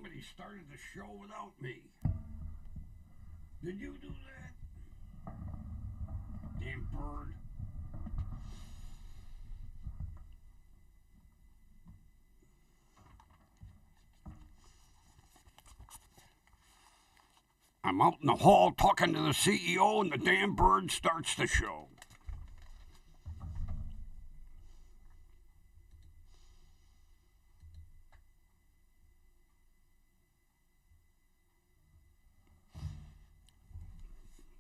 Somebody started the show without me. Did you do that? Damn bird. I'm out in the hall talking to the CEO, and the damn bird starts the show.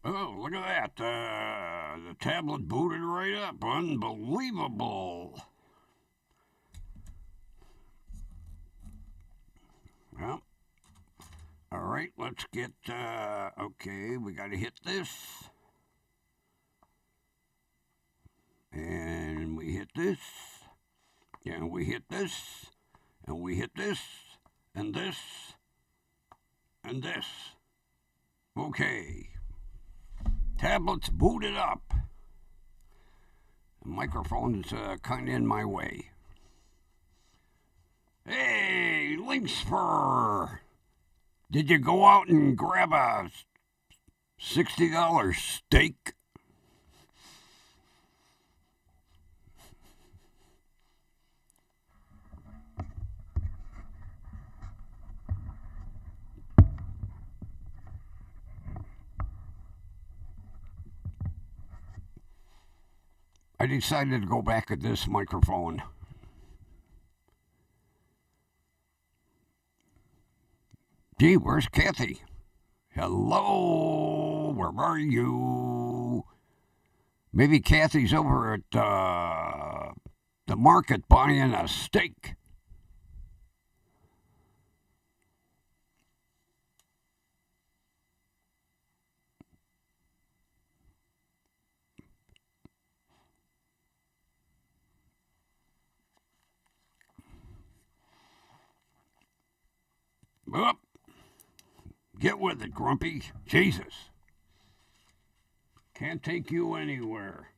Oh, look at that. The tablet booted right up. Unbelievable. Well, all right, let's get, okay, we got to hit this. And we hit this. And we hit this. And we hit this. And this. And this. Okay. Tablet's booted up. The microphone's kind of in my way. Hey, Lynxfur! Did you go out and grab a $60 steak? I decided to go back at this microphone. Gee, where's Kathy? Hello, where are you? Maybe Kathy's over at the market buying a steak. Up. Get with it, Grumpy. Jesus. Can't take you anywhere.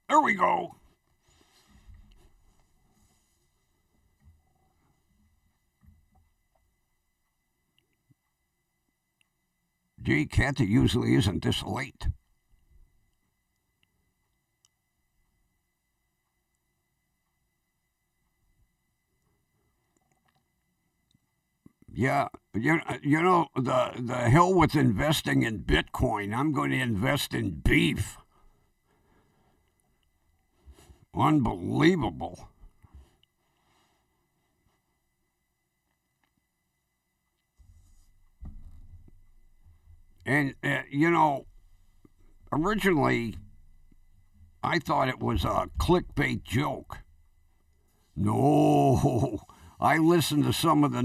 There we go. Gee, Kathy usually isn't this late. Yeah, you know the hell with investing in Bitcoin. I'm going to invest in beef. Unbelievable. And, you know, originally I thought it was a clickbait joke. No, I listened to some of the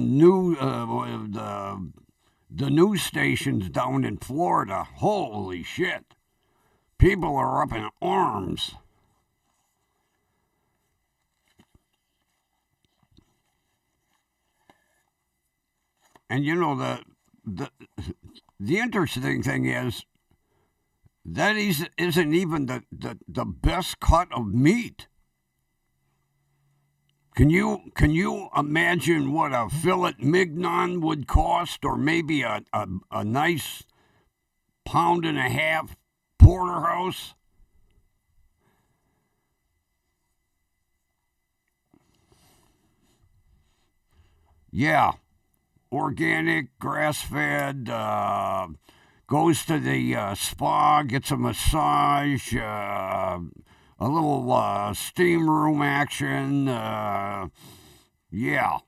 news stations down in Florida. Holy shit. People are up in arms. And you know the interesting thing is that isn't even the best cut of meat. Can you imagine what a fillet mignon would cost, or maybe a nice pound and a half porterhouse? Yeah, organic, grass-fed. Goes to the spa, gets a massage, a little steam room action. Yeah.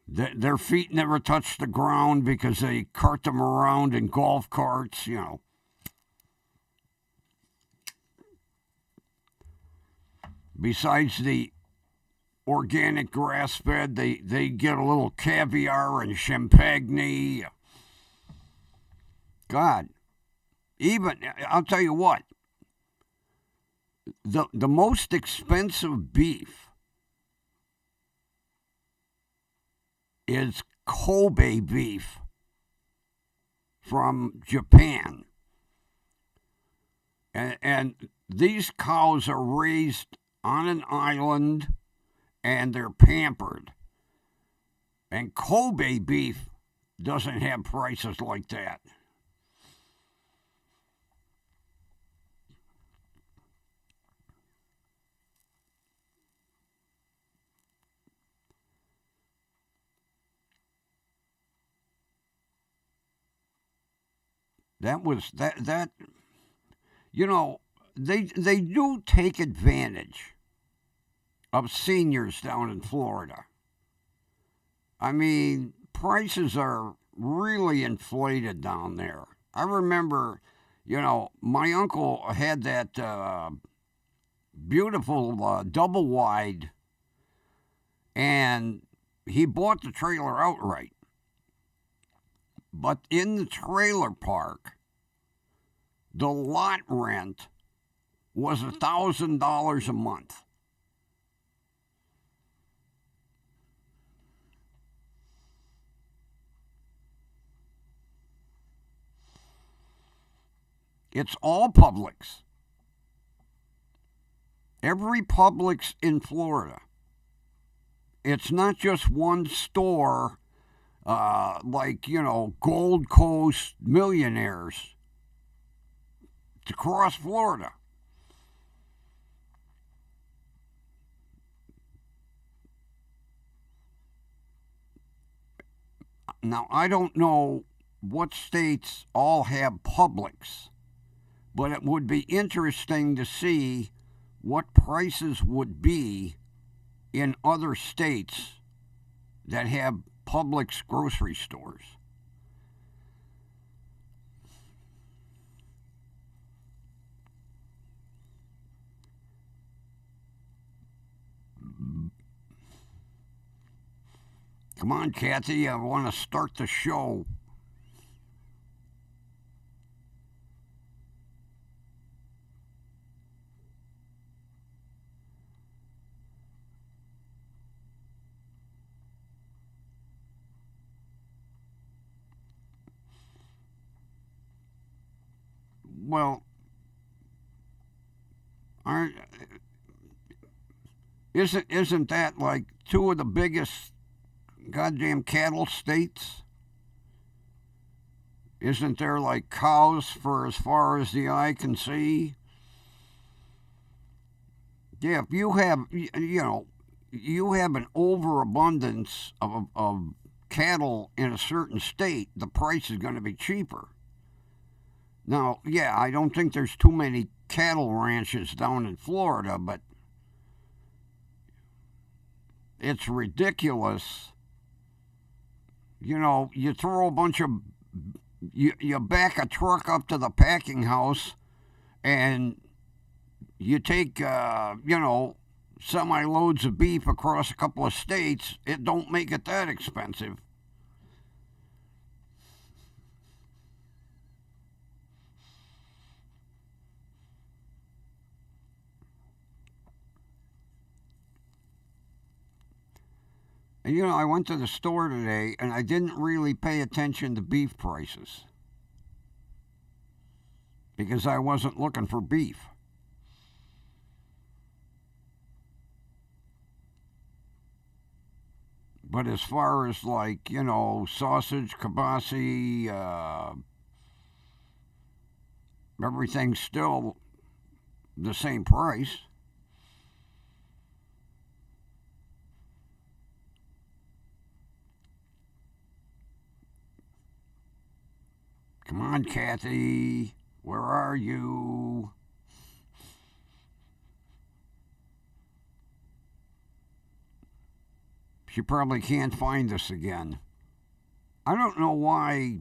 Their feet never touch the ground because they cart them around in golf carts, you know. Besides the organic grass fed, they get a little caviar and champagne. God, even, I'll tell you what, the most expensive beef is Kobe beef from Japan. And these cows are raised on an island and they're pampered. And Kobe beef doesn't have prices like that. That you know, they do take advantage of seniors down in Florida. I mean, prices are really inflated down there. I remember, my uncle had that beautiful double wide, and he bought the trailer outright. But in the trailer park, the lot rent was $1,000 a month. It's all Publix. Every Publix in Florida. It's not just one store like, Gold Coast millionaires across Florida. Now, I don't know what states all have Publix, but it would be interesting to see what prices would be in other states that have Publix grocery stores. Come on, Kathy, I want to start the show. Well, aren't, isn't that like two of the biggest goddamn cattle states? Isn't there like cows for as far as the eye can see? Yeah, if you have, you have an overabundance of cattle in a certain state, the price is going to be cheaper. Now, yeah, I don't think there's too many cattle ranches down in Florida, but it's ridiculous. You throw a bunch of, you back a truck up to the packing house and you take, semi loads of beef across a couple of states, it don't make it that expensive. And I went to the store today and I didn't really pay attention to beef prices because I wasn't looking for beef. But as far as like, sausage, kibasi, everything's still the same price. Come on, Kathy. Where are you? She probably can't find us again. I don't know why.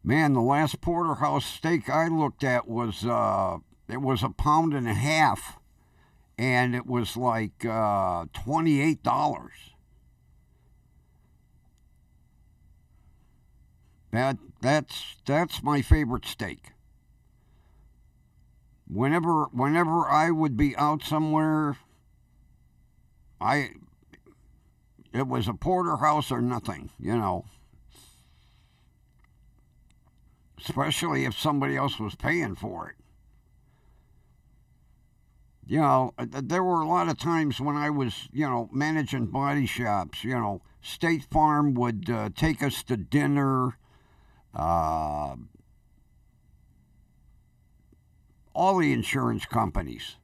Man, the last porterhouse steak I looked at was it was a pound and a half, and it was like $28. That's my favorite steak. Whenever I would be out somewhere, I it was a porterhouse or nothing, especially if somebody else was paying for it. There were a lot of times when I was, managing body shops. State Farm would take us to dinner. Uh, all the insurance companies,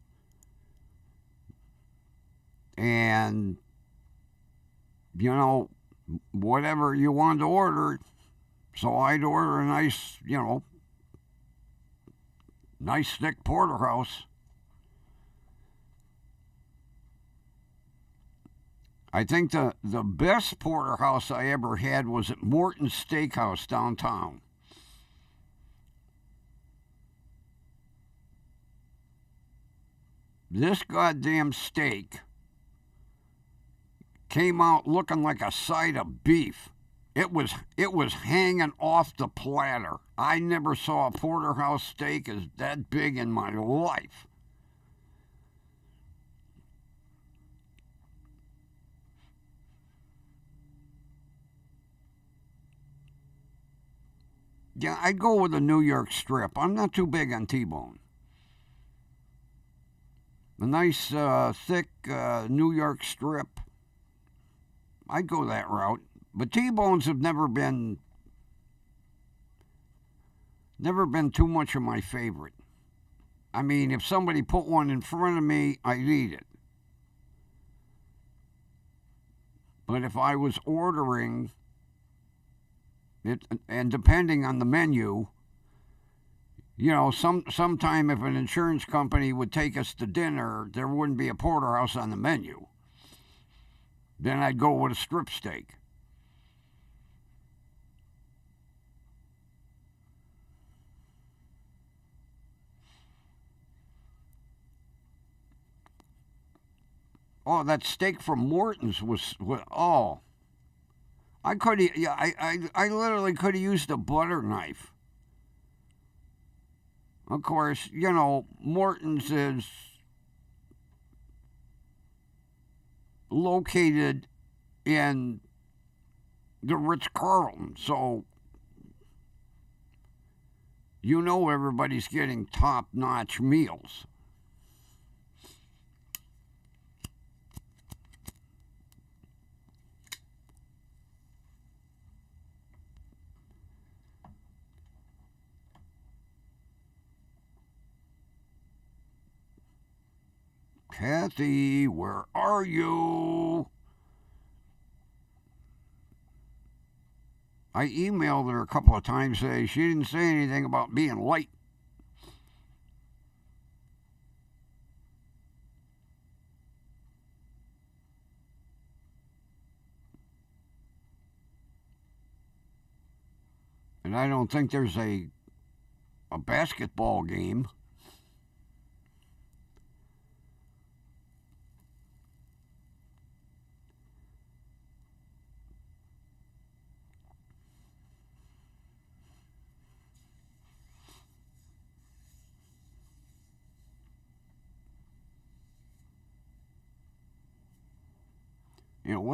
and whatever you wanted to order. So I'd order a nice thick porterhouse. I think the best porterhouse I ever had was at Morton's Steakhouse downtown. This goddamn steak came out looking like a side of beef. It was hanging off the platter. I never saw a porterhouse steak as that big in my life. Yeah, I'd go with a New York strip. I'm not too big on T-bone. A nice, thick New York strip. I'd go that route. But T-bones have never been too much of my favorite. I mean, if somebody put one in front of me, I'd eat it. But if I was ordering it, and depending on the menu, sometime if an insurance company would take us to dinner, there wouldn't be a porterhouse on the menu. Then I'd go with a strip steak. Oh, that steak from Morton's was oh, I could yeah, I literally could have used a butter knife. Of course, Morton's is located in the Ritz Carlton, so everybody's getting top notch meals. Kathy, where are you? I emailed her a couple of times today. She didn't say anything about being late. And I don't think there's a basketball game.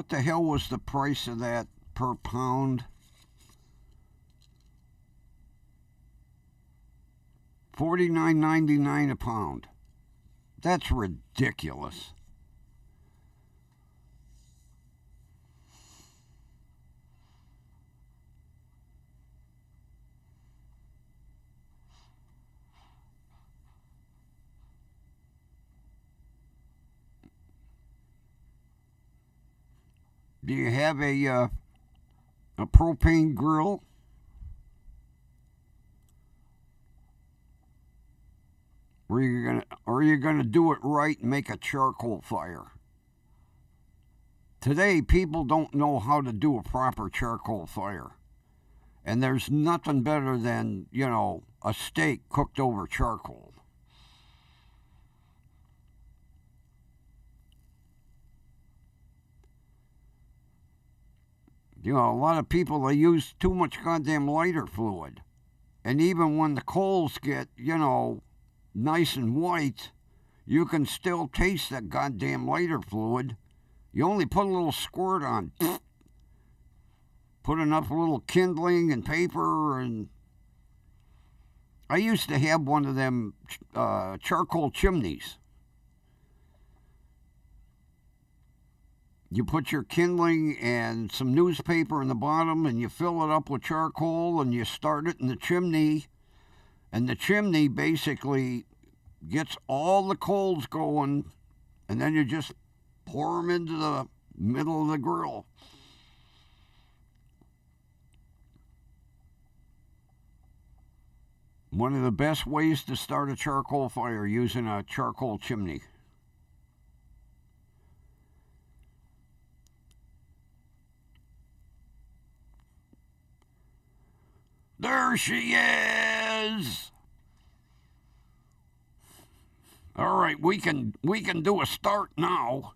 What the hell was the price of that per pound? $49.99 a pound. That's ridiculous. Do you have a propane grill? Or are you gonna do it right and make a charcoal fire? Today, people don't know how to do a proper charcoal fire, and there's nothing better than a steak cooked over charcoal. You know, a lot of people, they use too much goddamn lighter fluid. And even when the coals get, you know, nice and white, you can still taste that goddamn lighter fluid. You only put a little squirt on. Put enough little kindling and paper, and I used to have one of them charcoal chimneys. You put your kindling and some newspaper in the bottom, and you fill it up with charcoal, and you start it in the chimney. And the chimney basically gets all the coals going, and then you just pour them into the middle of the grill. One of the best ways to start a charcoal fire, using a charcoal chimney. There she is. All right, we can do a start now.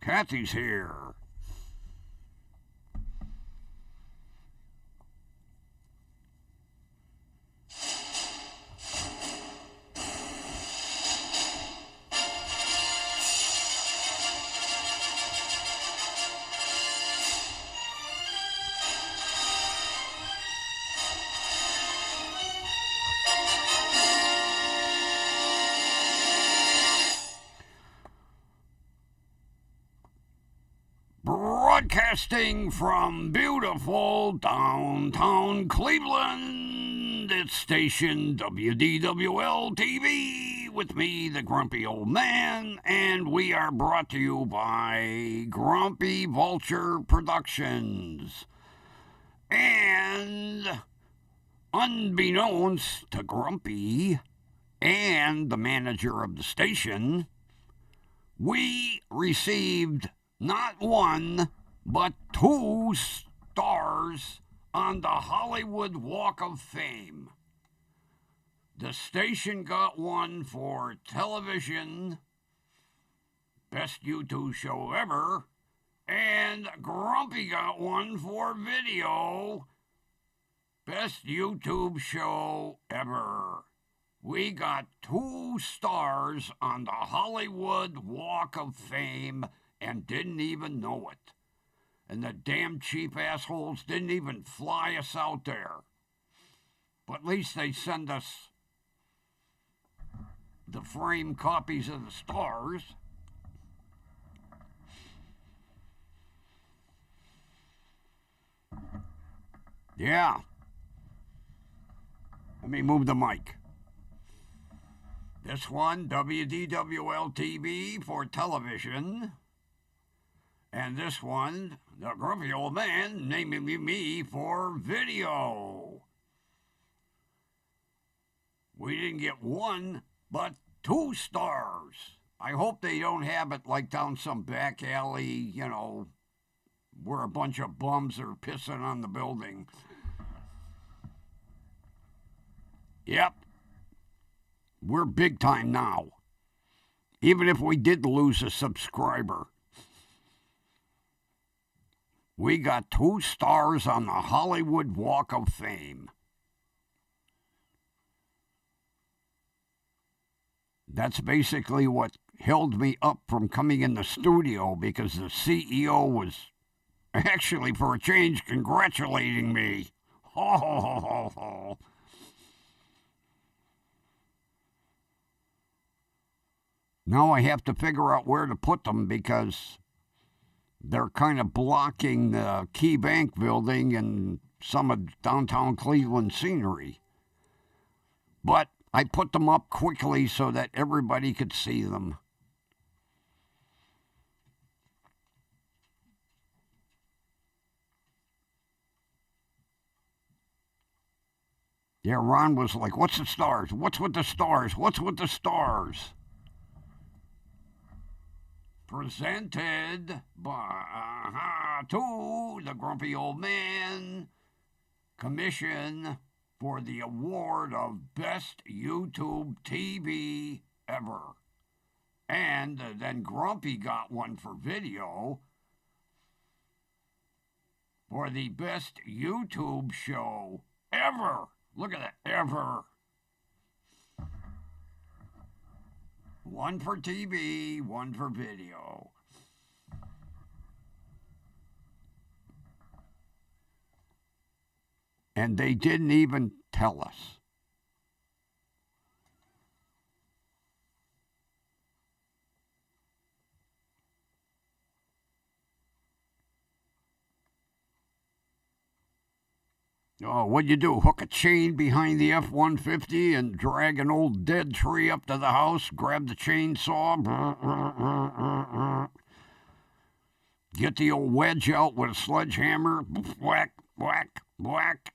Kathy's here. Broadcasting from beautiful downtown Cleveland, it's station WDWL TV with me, the Grumpy Old Man, and we are brought to you by Grumpy Vulture Productions. And unbeknownst to Grumpy and the manager of the station, we received not one, but 2 stars on the Hollywood Walk of Fame. The station got one for television, best YouTube show ever, and Grumpy got one for video, best YouTube show ever. We got 2 stars on the Hollywood Walk of Fame and didn't even know it. And the damn cheap assholes didn't even fly us out there. But at least they send us the framed copies of the stars. Yeah. Let me move the mic. This one, WDWL TV for television. And this one, the Grumpy Old Man, naming me for video. We didn't get 1, but 2 stars. I hope they don't have it like down some back alley, you know, where a bunch of bums are pissing on the building. Yep. We're big time now. Even if we did lose a subscriber. We got 2 stars on the Hollywood Walk of Fame. That's basically what held me up from coming in the studio, because the CEO was actually, for a change, congratulating me. Ho, ho, ho, ho, ho. Now I have to figure out where to put them, because they're kind of blocking the Key Bank building and some of downtown Cleveland scenery. But I put them up quickly so that everybody could see them. Yeah, Ron was like, what's the stars? What's with the stars? What's with the stars? Presented by to the Grumpy Old Man Commission for the award of Best YouTube TV Ever. And then Grumpy got one for video. for the best YouTube show ever. Look at that, ever. One for TV, one for video. And they didn't even tell us. Oh, what'd you do? Hook a chain behind the F-150 and drag an old dead tree up to the house, grab the chainsaw, get the old wedge out with a sledgehammer, whack, whack, whack.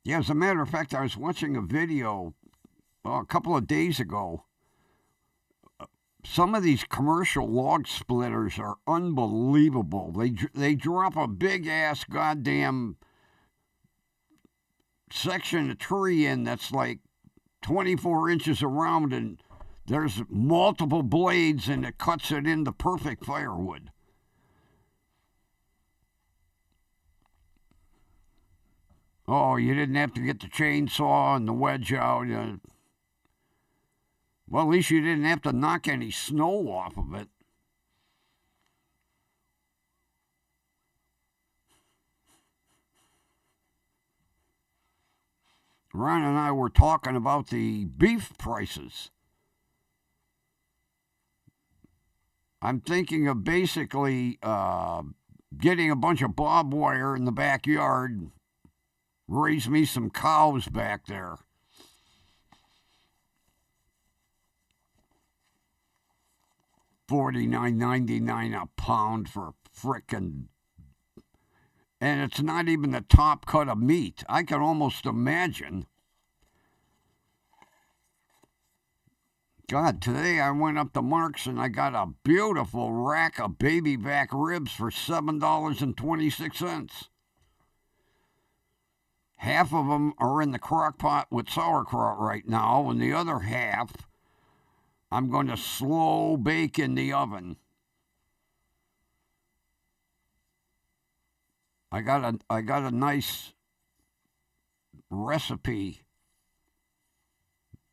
Yeah, as a matter of fact, I was watching a video a couple of days ago. Some of these commercial log splitters are unbelievable. They drop a big ass goddamn section of tree in that's like 24 inches around, and there's multiple blades, and it cuts it into perfect firewood. Oh, you didn't have to get the chainsaw and the wedge out. Well, at least you didn't have to knock any snow off of it. Ron and I were talking about the beef prices. I'm thinking of basically getting a bunch of barbed wire in the backyard, raise me some cows back there. $49.99 a pound for frickin'. And it's not even the top cut of meat. I can almost imagine. God, today I went up to Mark's and I got a beautiful rack of baby back ribs for $7.26. Half of them are in the crock pot with sauerkraut right now, and the other half I'm going to slow bake in the oven. I got a nice recipe.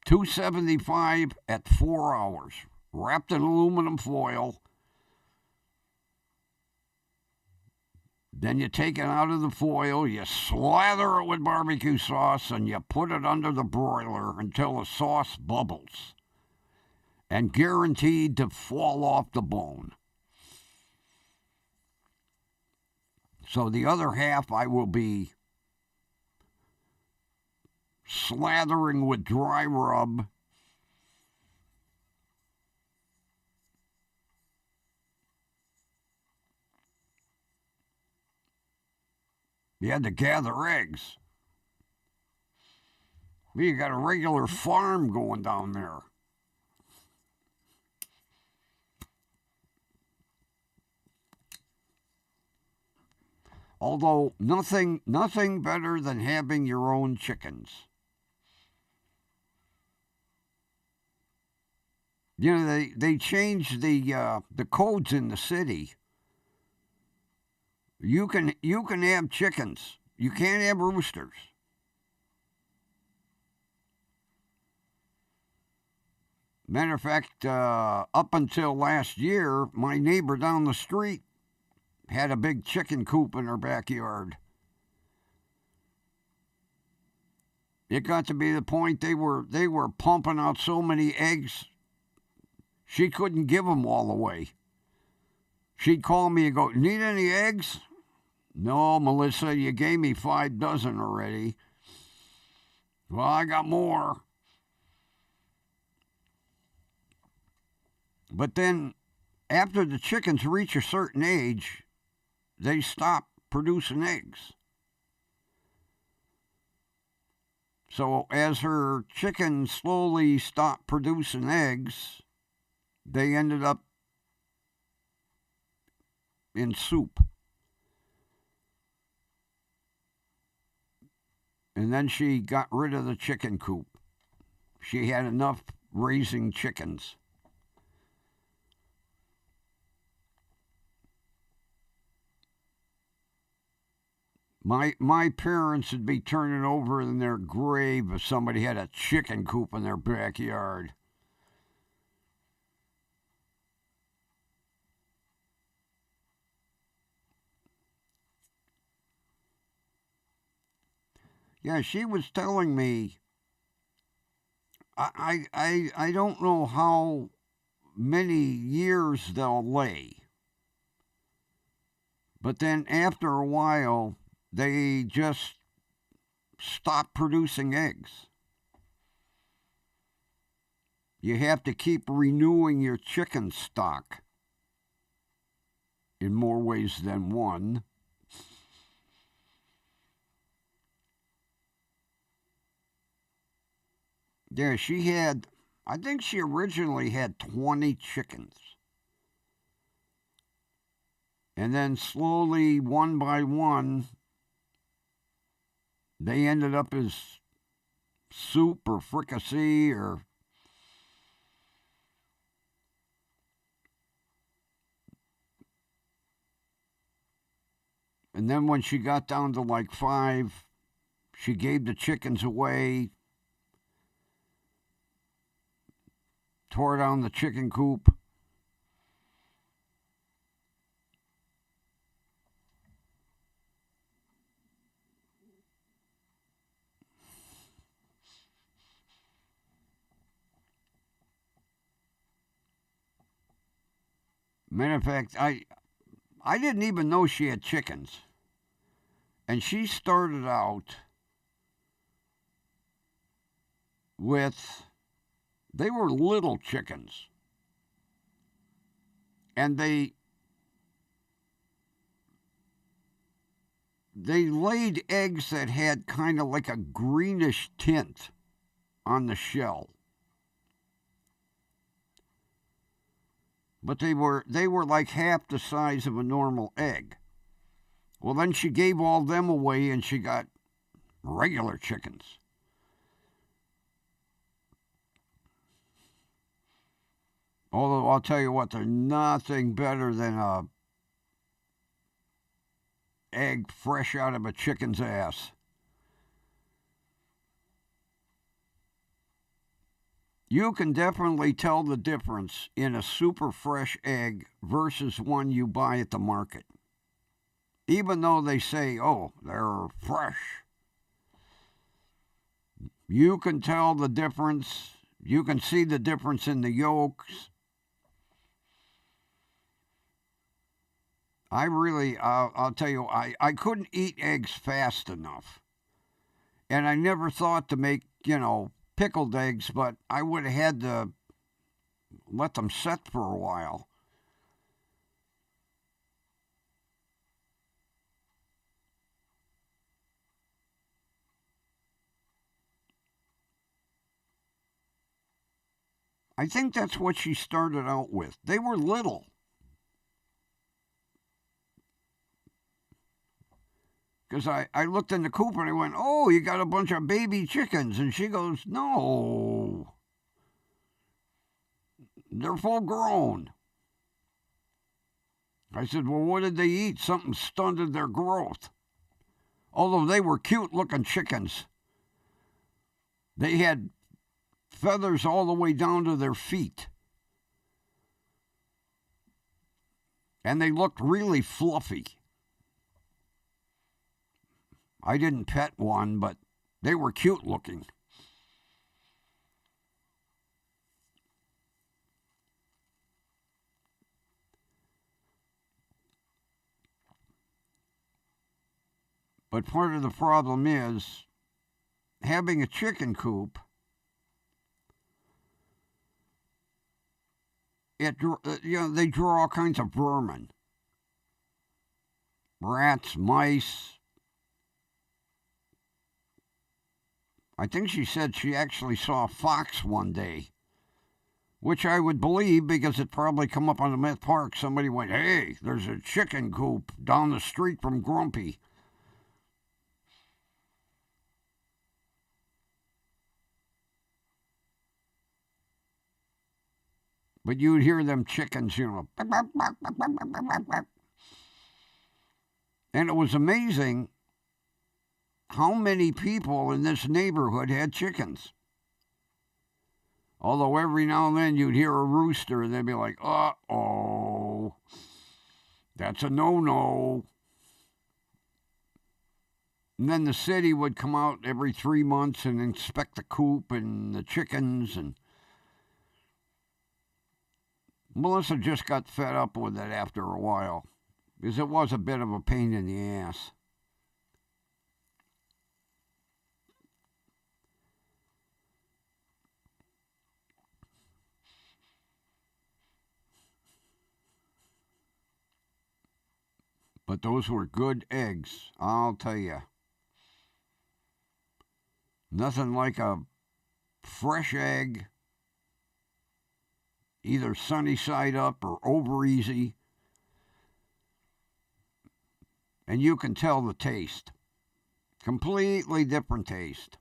$2.75 at 4 hours, wrapped in aluminum foil. Then you take it out of the foil, you slather it with barbecue sauce, and you put it under the broiler until the sauce bubbles. And guaranteed to fall off the bone. So the other half I will be slathering with dry rub. You had to gather eggs. You got a regular farm going down there. Although nothing better than having your own chickens. You know, they changed the codes in the city. You can have chickens. You can't have roosters. Matter of fact, up until last year, my neighbor down the street had a big chicken coop in her backyard. It got to be the point they were pumping out so many eggs, she couldn't give them all away. She'd call me and go, "Need any eggs?" "No, Melissa, you gave me 5 dozen already." "Well, I got more." But then, after the chickens reach a certain age, they stop producing eggs. So as her chickens slowly stopped producing eggs, they ended up in soup. And then she got rid of the chicken coop. She had enough raising chickens. My parents would be turning over in their grave if somebody had a chicken coop in their backyard. Yeah, she was telling me, I don't know how many years they'll lay. But then after a while, they just stop producing eggs. You have to keep renewing your chicken stock in more ways than one. Yeah, I think she originally had 20 chickens. And then slowly, one by one, they ended up as soup or fricassee or... And then when she got down to like 5, she gave the chickens away, tore down the chicken coop. Matter of fact, I didn't even know she had chickens. And she started out with, they were little chickens. And they laid eggs that had kind of like a greenish tint on the shell. But they were like half the size of a normal egg. Well, then she gave all them away and she got regular chickens. Although I'll tell you what, they're nothing better than a egg fresh out of a chicken's ass. You can definitely tell the difference in a super fresh egg versus one you buy at the market. Even though they say, oh, they're fresh. You can tell the difference. You can see the difference in the yolks. I'll tell you, I couldn't eat eggs fast enough. And I never thought to make, pickled eggs, but I would have had to let them set for a while. I think that's what she started out with. They were little. Because I looked in the coop and I went, oh, you got a bunch of baby chickens. And she goes, no. They're full grown. I said, well, what did they eat? Something stunted their growth. Although they were cute looking chickens. They had feathers all the way down to their feet. And they looked really fluffy. I didn't pet one, but they were cute looking. But part of the problem is having a chicken coop. They draw all kinds of vermin. Rats, mice. I think she said she actually saw a fox one day, which I would believe because it probably come up on the Met Park. Somebody went, hey, there's a chicken coop down the street from Grumpy. But you'd hear them chickens, and it was amazing how many people in this neighborhood had chickens. Although every now and then you'd hear a rooster and they'd be like, uh-oh, that's a no-no. And then the city would come out every 3 months and inspect the coop and the chickens. And Melissa just got fed up with it after a while, because it was a bit of a pain in the ass. But those were good eggs, I'll tell you. Nothing like a fresh egg, either sunny side up or over easy. And you can tell the taste. Completely different taste.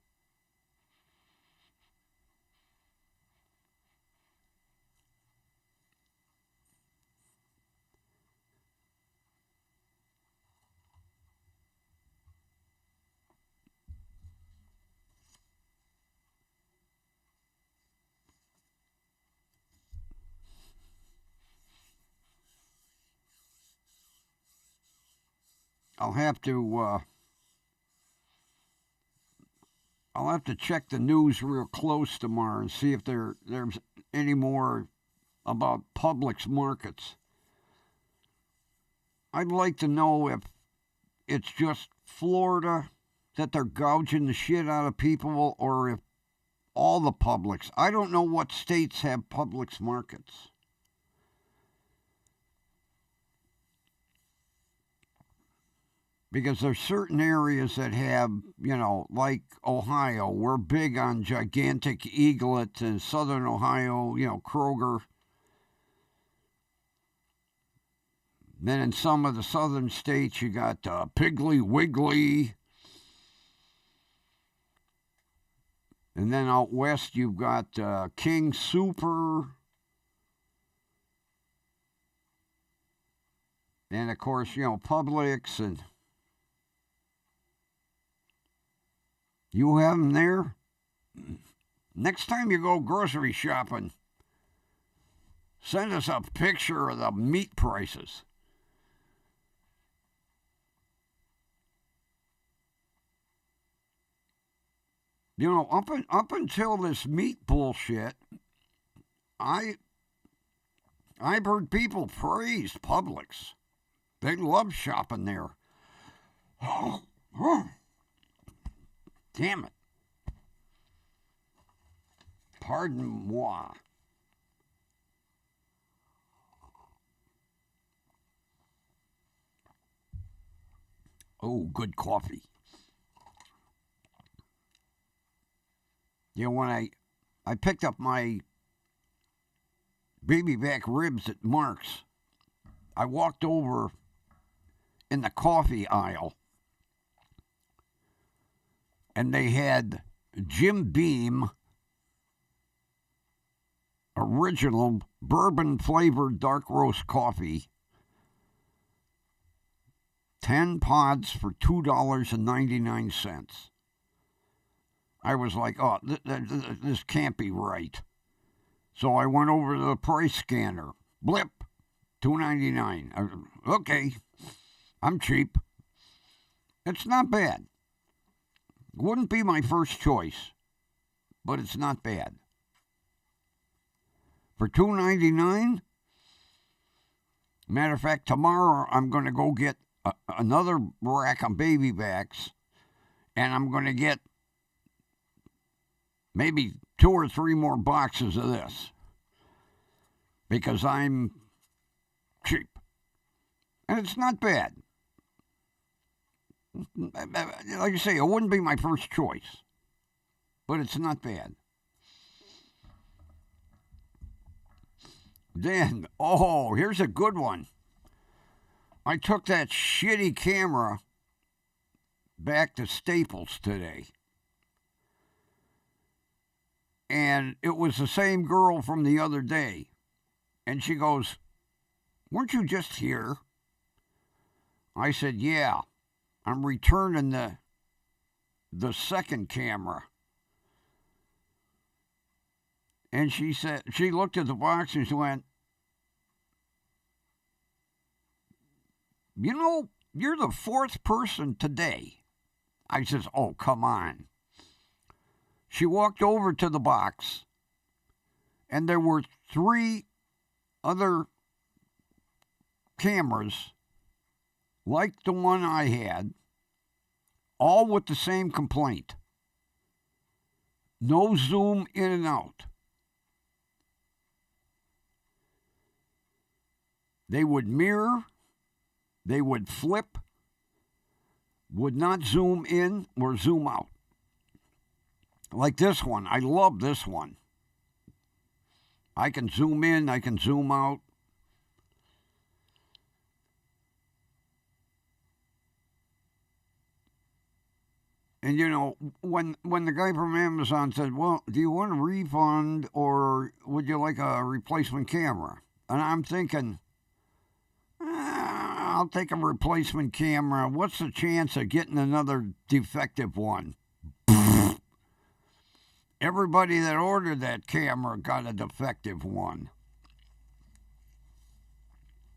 I'll have to check the news real close tomorrow and see if there's any more about Publix markets. I'd like to know if it's just Florida that they're gouging the shit out of people, or if all the Publix. I don't know what states have Publix markets. Because there's certain areas that have, like Ohio, we're big on gigantic eaglet, and southern Ohio, Kroger. Then in some of the southern states, you got Piggly Wiggly. And then out west, you've got King Super. And of course, Publix, and you have them there. Next time you go grocery shopping, send us a picture of the meat prices. Up until this meat bullshit, I've heard people praise Publix. They love shopping there. Damn it. Pardon moi. Oh, good coffee. When I picked up my baby back ribs at Mark's, I walked over in the coffee aisle, and they had Jim Beam original bourbon-flavored dark roast coffee, 10 pods for $2.99. I was like, oh, this can't be right. So I went over to the price scanner. Blip, $2.99. Okay, I'm cheap. It's not bad. Wouldn't be my first choice, but it's not bad. For $2.99, matter of fact, tomorrow I'm going to go get another rack of baby backs, and I'm going to get maybe 2 or 3 more boxes of this, because I'm cheap. And it's not bad. Like I say, it wouldn't be my first choice, but it's not bad. Then, here's a good one. I took that shitty camera back to Staples today. And it was the same girl from the other day. And she goes, weren't you just here? I said, yeah, I'm returning the second camera. And she said, she looked at the box and she went, you know, you're the fourth person today. I says, oh, come on. She walked over to the box, and there were 3 other cameras like the one I had, all with the same complaint. No zoom in and out. They would mirror, they would flip, would not zoom in or zoom out. Like this one. I love this one. I can zoom in, I can zoom out. And, you know, when the guy from Amazon said, well, do you want a refund or would you like a replacement camera? And I'm thinking, I'll take a replacement camera. What's the chance of getting another defective one? Everybody that ordered that camera got a defective one.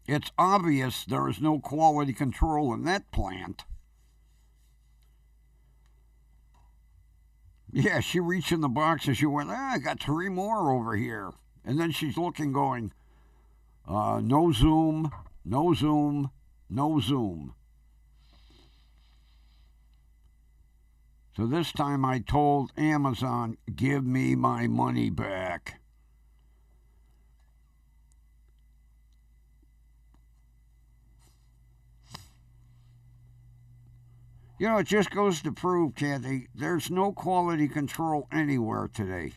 It's obvious there is no quality control in that plant. Yeah, she reached in the box and she went, I got 3 more over here. And then she's looking going, no zoom, no zoom, no zoom. So this time I told Amazon, give me my money back. You know, it just goes to prove, Kathy, there's no quality control anywhere today.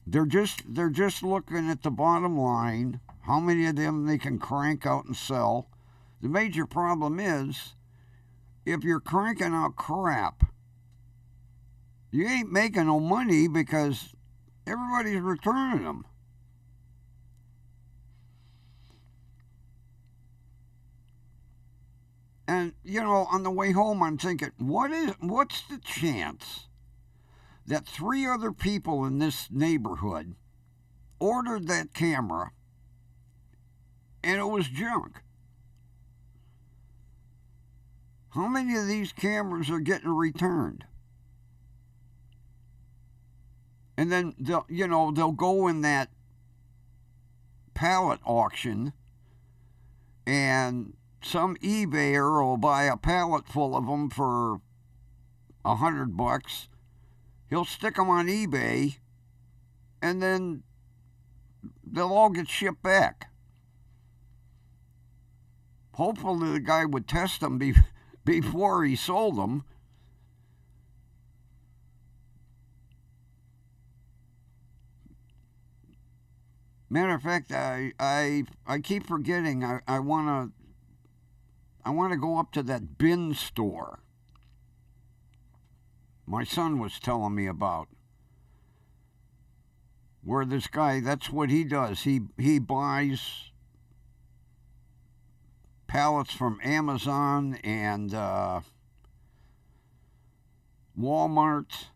They're just looking at the bottom line, how many of them they can crank out and sell. The major problem is, if you're cranking out crap, you ain't making no money because everybody's returning them. And, you know, on the way home, I'm thinking, what's the chance that 3 other people in this neighborhood ordered that camera and it was junk? How many of these cameras are getting returned? And then they'll go in that pallet auction, and some eBayer will buy a pallet full of them for $100. He'll stick them on eBay, and then they'll all get shipped back. Hopefully the guy would test them before he sold them. Matter of fact, I keep forgetting. I want to go up to that bin store my son was telling me about, where this guy, that's what he does. He buys pallets from Amazon and Walmart,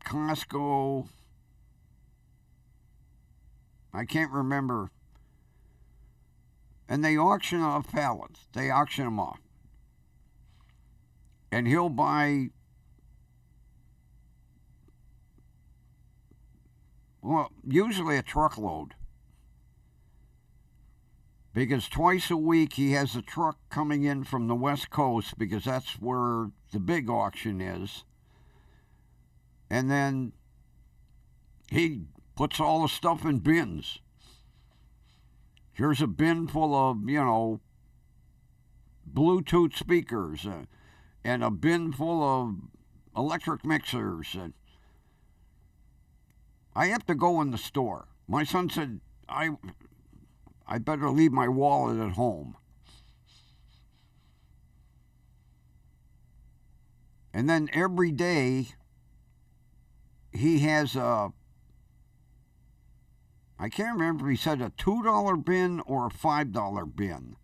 Costco. I can't remember. And they auction off pallets. They auction them off. And he'll buy, well, usually a truckload. Because twice a week he has a truck coming in from the West Coast, because that's where the big auction is. And then he puts all the stuff in bins. Here's a bin full of, Bluetooth speakers, and a bin full of electric mixers. And I have to go in the store. My son said, I better leave my wallet at home. And then every day he has a, I can't remember if he said a $2 bin or a $5 bin.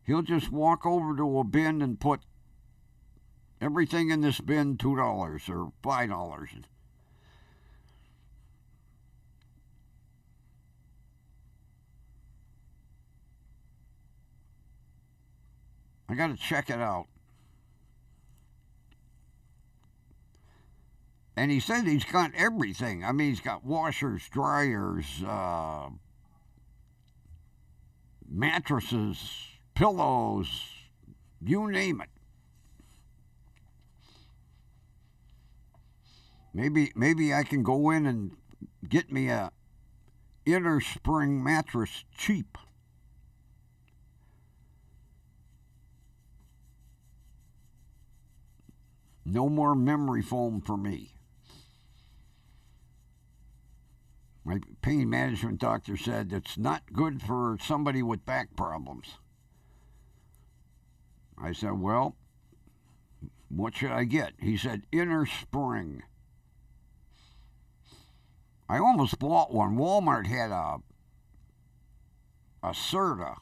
He'll just walk over to a bin and put everything in this bin $2 or $5. I got to check it out. And he said he's got everything. I mean, he's got washers, dryers, mattresses, pillows, you name it. Maybe I can go in and get me a inner spring mattress cheap. No more memory foam for me. My pain management doctor said it's not good for somebody with back problems. I said, well, what should I get? He said, inner spring. I almost bought one. Walmart had a Serta.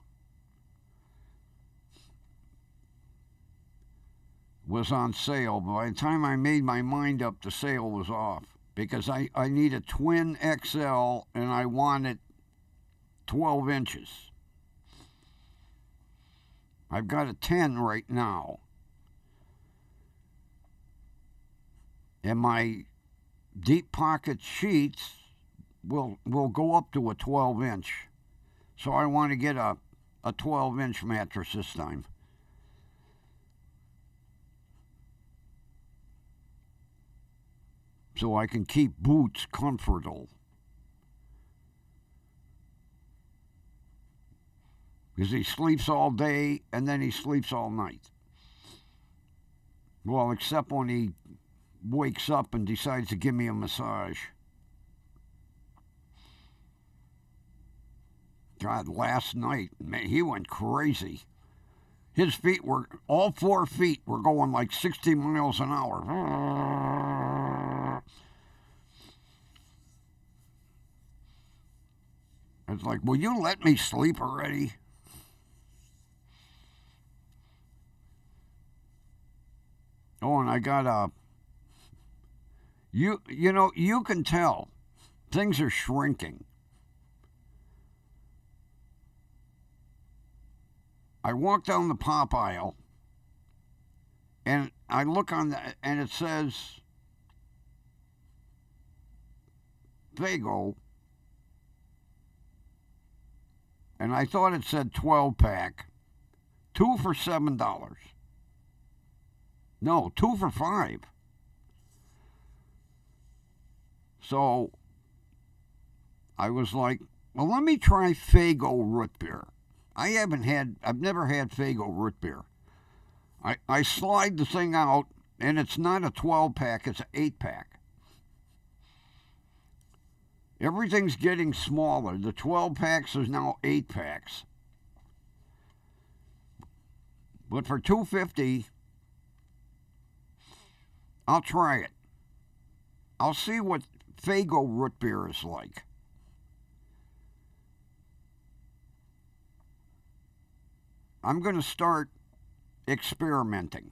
Was on sale, but by the time I made my mind up, the sale was off. Because I need a twin XL and I want it 12 inches. I've got a 10 right now. And my deep pocket sheets will go up to a 12 inch. So I want to get a 12 inch mattress this time. So I can keep Boots comfortable. Because he sleeps all day and then he sleeps all night. Well, except when he wakes up and decides to give me a massage. God, last night, man, he went crazy. His feet were, all 4 feet were going like 60 miles an hour. It's like, will you let me sleep already? Oh, and I got a, you know, you can tell things are shrinking. I walk down the pop aisle and I look on the, and it says Fago, and I thought it said 12-pack, 2 for $7. No, 2 for $5. So I was like, well, let me try Fago root beer. I've never had Fago root beer. I slide the thing out, and it's not a 12-pack, it's an 8-pack. Everything's getting smaller. The 12-packs is now 8-packs. But for $2.50, I'll try it. I'll see what Fago root beer is like. I'm going to start experimenting.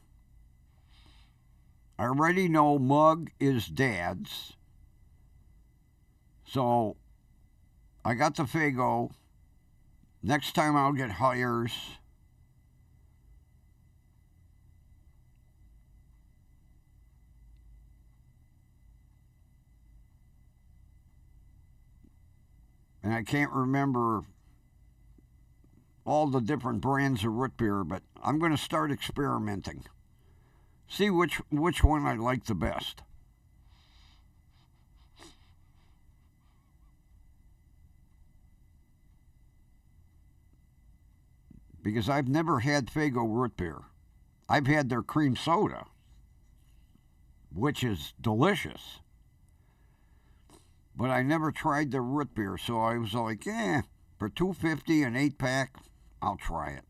I already know mug is dad's. So I got the Fago. Next time I'll get Hires. And I can't remember all the different brands of root beer, but I'm going to start experimenting. See which one I like the best. Because I've never had Fago root beer. I've had their cream soda, which is delicious. But I never tried their root beer, so I was like, for $2.50 an 8-pack, I'll try it.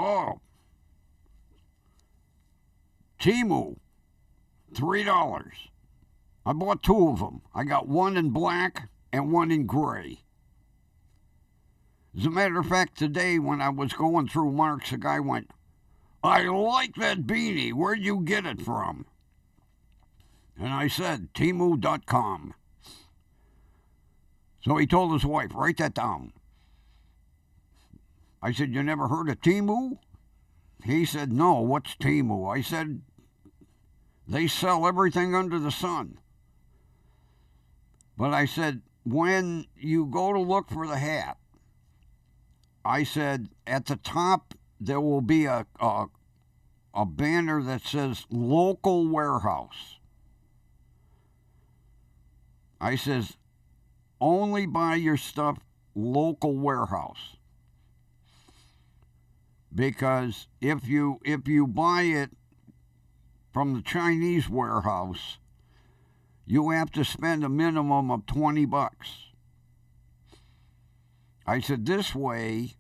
Oh, Temu, $3. I bought two of them. I got one in black and one in gray. As a matter of fact, today when I was going through Mark's, a guy went, "I like that beanie. Where'd you get it from?" And I said, Temu.com. So he told his wife, "Write that down." I said, "You never heard of Temu?" He said, "No, what's Temu?" I said, "They sell everything under the sun." But I said, when you go to look for the hat, I said, at the top there will be a banner that says local warehouse. I says, only buy your stuff local warehouse. Because if you buy it from the Chinese warehouse, you have to spend a minimum of $20. I said, this way,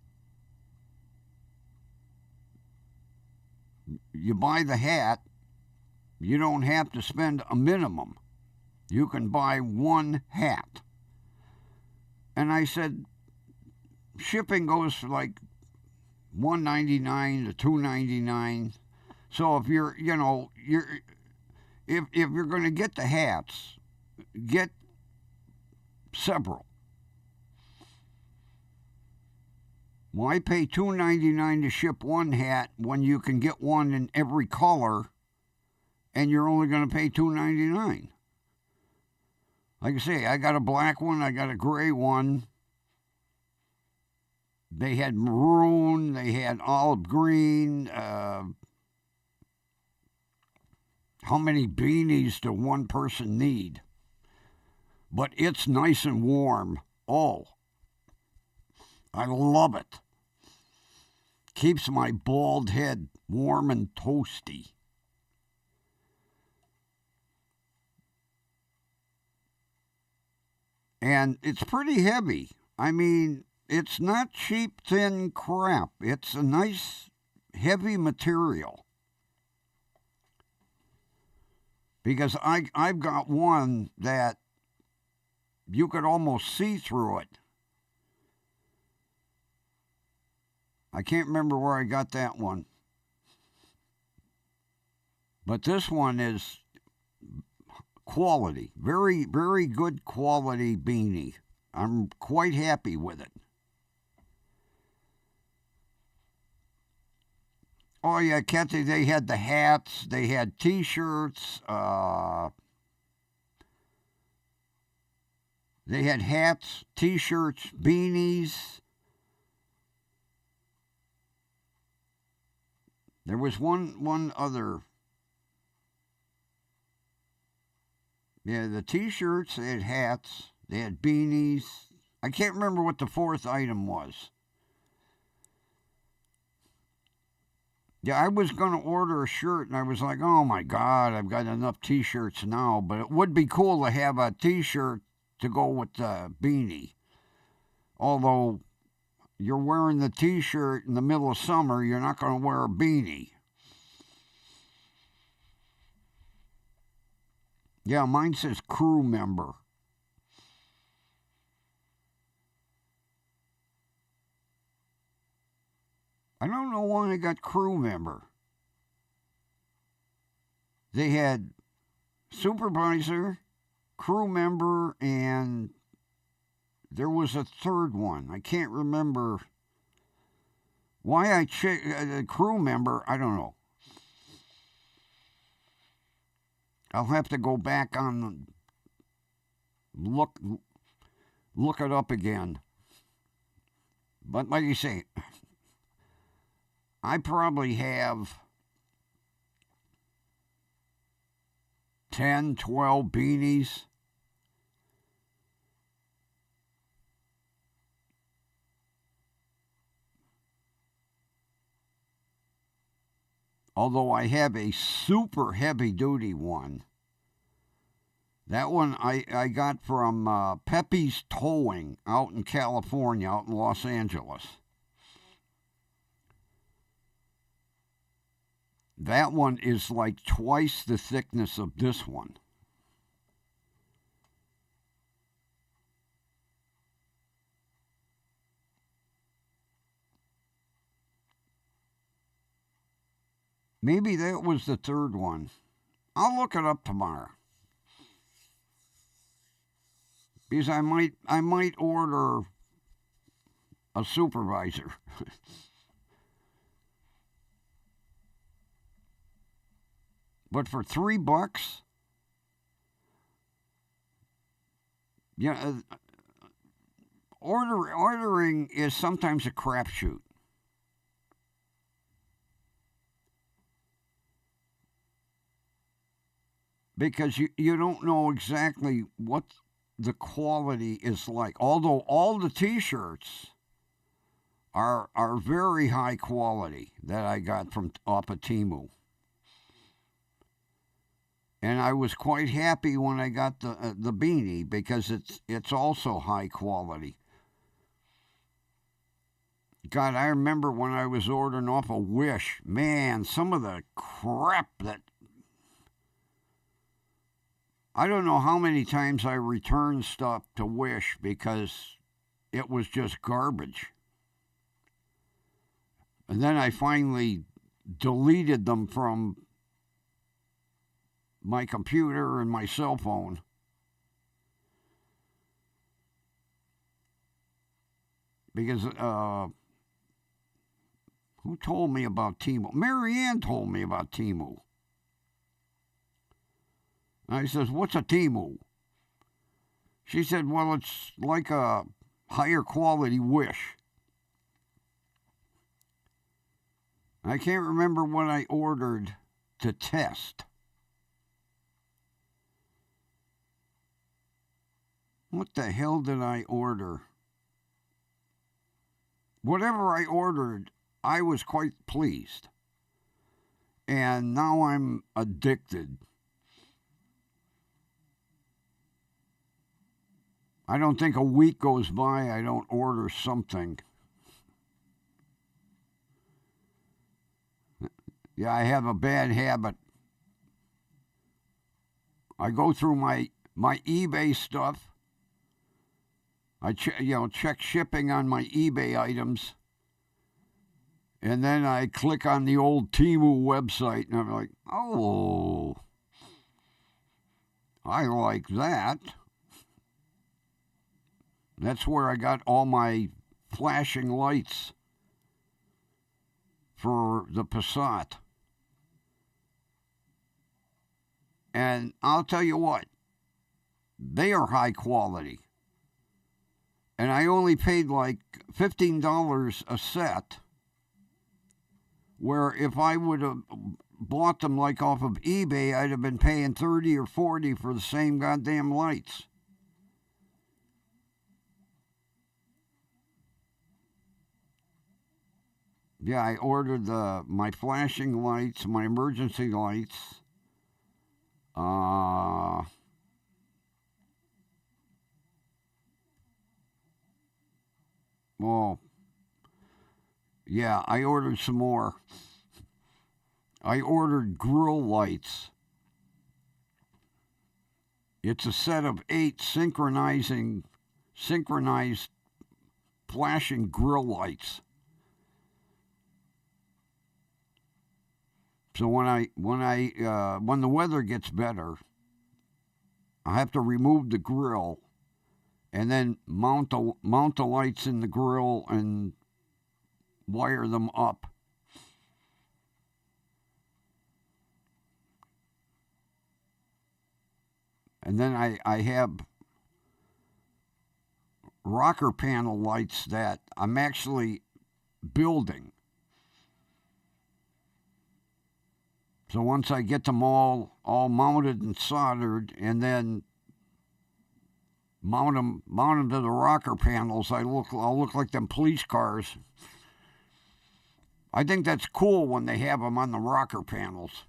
you buy the hat, you don't have to spend a minimum. You can buy one hat. And I said, shipping goes for like $1.99 to $2.99. So if if you're going to get the hats, get several. Why pay $2.99 to ship one hat when you can get one in every color, and you're only going to pay $2.99? Like I say, I got a black one, I got a gray one. They had maroon, they had olive green. How many beanies do one person need? But it's nice and warm. Oh, I love it. Keeps my bald head warm and toasty. And it's pretty heavy. I mean, it's not cheap, thin crap. It's a nice, heavy material. Because I've got one that you could almost see through it. I can't remember where I got that one. But this one is quality. Very, very good quality beanie. I'm quite happy with it. Oh, yeah, Kathy, they had the hats. They had T-shirts. They had hats, T-shirts, beanies. There was one other. Yeah, the T-shirts, they had hats, they had beanies. I can't remember what the fourth item was. Yeah, I was going to order a shirt, and I was like, oh, my God, I've got enough T-shirts now. But it would be cool to have a T-shirt to go with the beanie. Although you're wearing the T-shirt in the middle of summer, you're not going to wear a beanie. Yeah, mine says crew member. I don't know why I got crew member. They had supervisor, crew member, and there was a third one. I can't remember why I checked crew member. I don't know. I'll have to go back on look it up again. But like you say, I probably have 10, 12 beanies. Although I have a super heavy-duty one. That one I got from Pepe's Towing out in California, out in Los Angeles. that one is like twice the thickness of this one. Maybe that was the third one. I'll look it up tomorrow. Because I might order a supervisor. But for $3, yeah, ordering is sometimes a crapshoot. Because you don't know exactly what the quality is like. Although all the T-shirts are very high quality that I got from off of Temu. And I was quite happy when I got the beanie because it's also high quality. God, I remember when I was ordering off of Wish, man, some of the crap that... I don't know how many times I returned stuff to Wish because it was just garbage. And then I finally deleted them from my computer and my cell phone. Because who told me about Temu? Marianne told me about Temu. I says, what's a Temu? She said, well, it's like a higher quality Wish. I can't remember what I ordered to test. What the hell did I order? Whatever I ordered, I was quite pleased. And now I'm addicted. I don't think a week goes by I don't order something. Yeah, I have a bad habit. I go through my eBay stuff. I check shipping on my eBay items. And then I click on the old Temu website and I'm like, oh, I like that. That's where I got all my flashing lights for the Passat. And I'll tell you what, they are high quality. And I only paid like $15 a set, where if I would have bought them like off of eBay, I'd have been paying $30 or $40 for the same goddamn lights. Yeah, I ordered my flashing lights, my emergency lights. Well, yeah, I ordered some more. I ordered grill lights. It's a set of 8 synchronized flashing grill lights. So when the weather gets better, I have to remove the grill and then mount the lights in the grill and wire them up. And then I have rocker panel lights that I'm actually building. So once I get them all mounted and soldered, and then mount them to the rocker panels, I'll look like them police cars. I think that's cool when they have them on the rocker panels.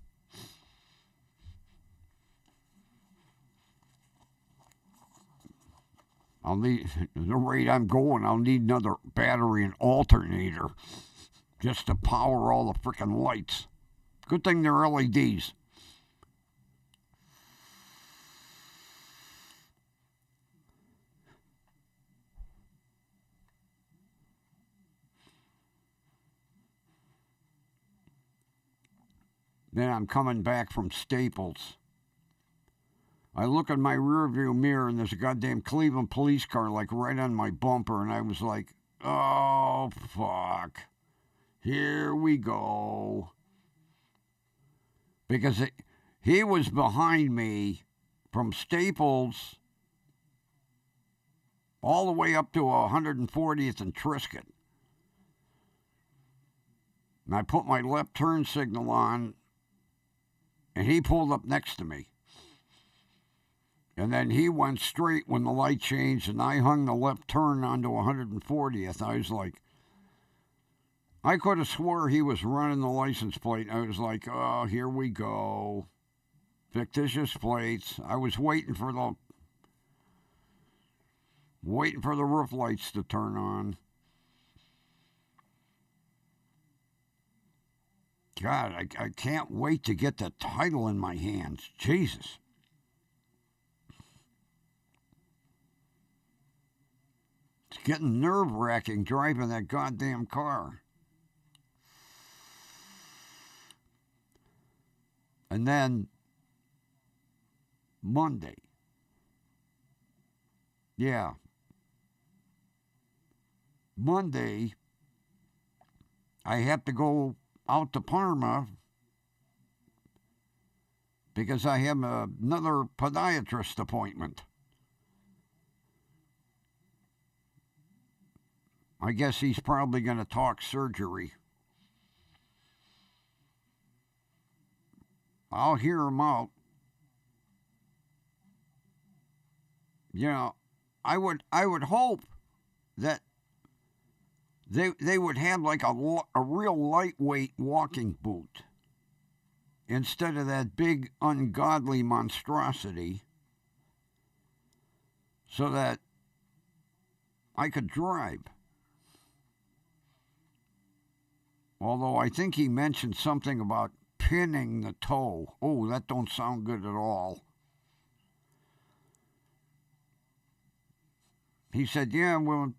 I'll need, at the rate I'm going, I'll need another battery and alternator just to power all the frickin' lights. Good thing they're LEDs. Then I'm coming back from Staples. I look in my rearview mirror and there's a goddamn Cleveland police car like right on my bumper, and I was like, oh, fuck. Here we go. Because he was behind me from Staples all the way up to 140th and Triscuit. And I put my left turn signal on, and he pulled up next to me. And then he went straight when the light changed, and I hung the left turn onto 140th. I was like, I could have swore he was running the license plate. I was like, oh, here we go. Fictitious plates. I was waiting for the roof lights to turn on. God, I can't wait to get the title in my hands. Jesus. It's getting nerve-wracking driving that goddamn car. And then Monday. Yeah. Monday, I have to go out to Parma because I have another podiatrist appointment. I guess he's probably going to talk surgery. I'll hear him out. You know, I would hope that they would have like a real lightweight walking boot instead of that big ungodly monstrosity, so that I could drive. Although I think he mentioned something about pinning the toe. Oh, that don't sound good at all. He said, yeah, well,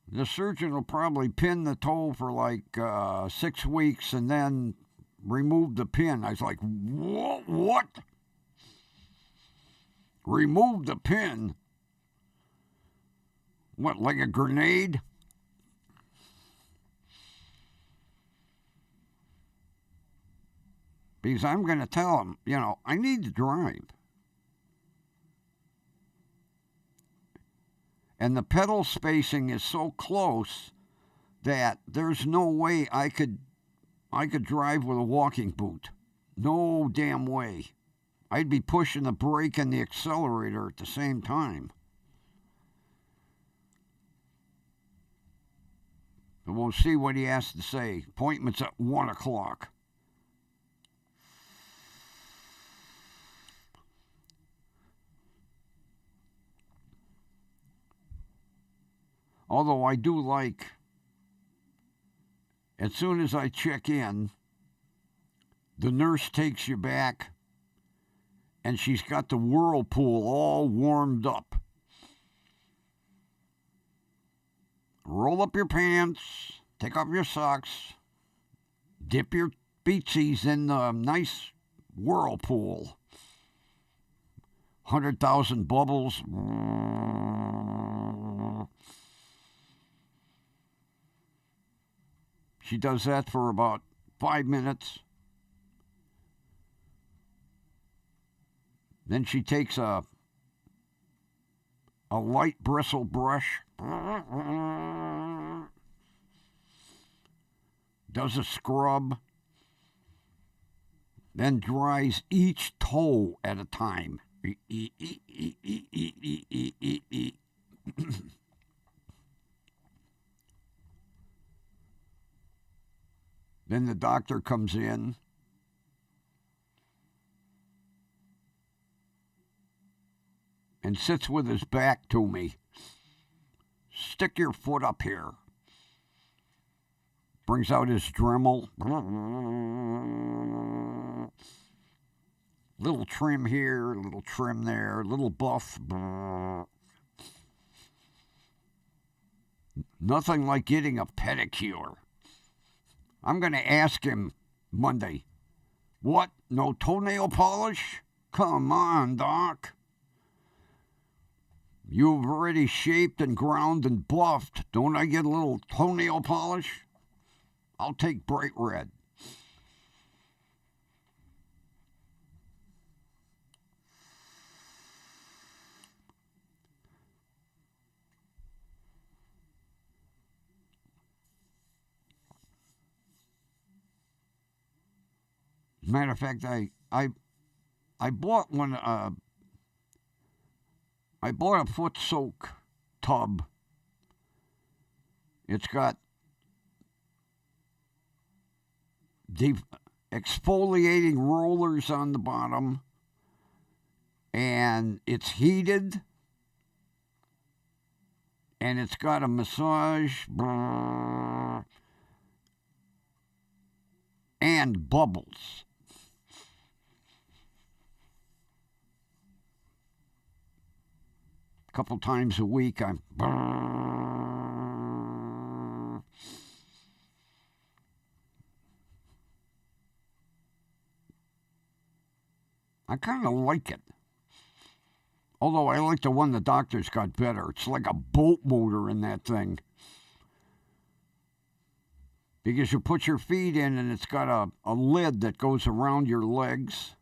the surgeon will probably pin the toe for like 6 weeks and then remove the pin. I was like, what? Remove the pin? What, like a grenade? Because I'm going to tell him, I need to drive. And the pedal spacing is so close that there's no way I could drive with a walking boot. No damn way. I'd be pushing the brake and the accelerator at the same time. So we'll see what he has to say. Appointment's at 1 o'clock. Although I do like, as soon as I check in, the nurse takes you back and she's got the whirlpool all warmed up. Roll up your pants, take off your socks, dip your beatsies in the nice whirlpool. 100,000 bubbles. She does that for about 5 minutes. Then she takes a light bristle brush, does a scrub, then dries each toe at a time. Then the doctor comes in. And sits with his back to me. Stick your foot up here. Brings out his Dremel. Little trim here, little trim there, little buff. Nothing like getting a pedicure. I'm going to ask him Monday. What? No toenail polish? Come on, Doc. You've already shaped and ground and buffed. Don't I get a little toenail polish? I'll take bright red. As a matter of fact, I bought one. I bought a foot soak tub. It's got exfoliating rollers on the bottom, and it's heated, and it's got a massage and bubbles. A couple times a week, I kind of like it. Although I like the one the doctor's got better. It's like a boat motor in that thing. Because you put your feet in and it's got a lid that goes around your legs.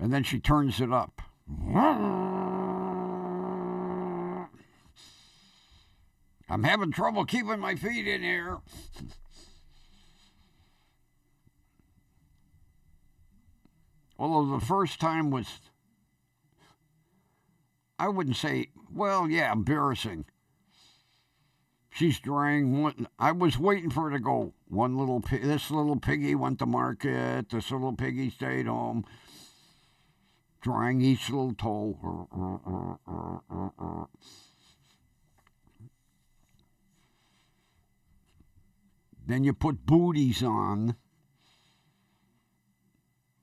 And then she turns it up. I'm having trouble keeping my feet in here. Although the first time was, I wouldn't say, well, yeah, embarrassing. She's drying one. I was waiting for her to go. This little piggy went to market. This little piggy stayed home. Drying each little toe. Then you put booties on.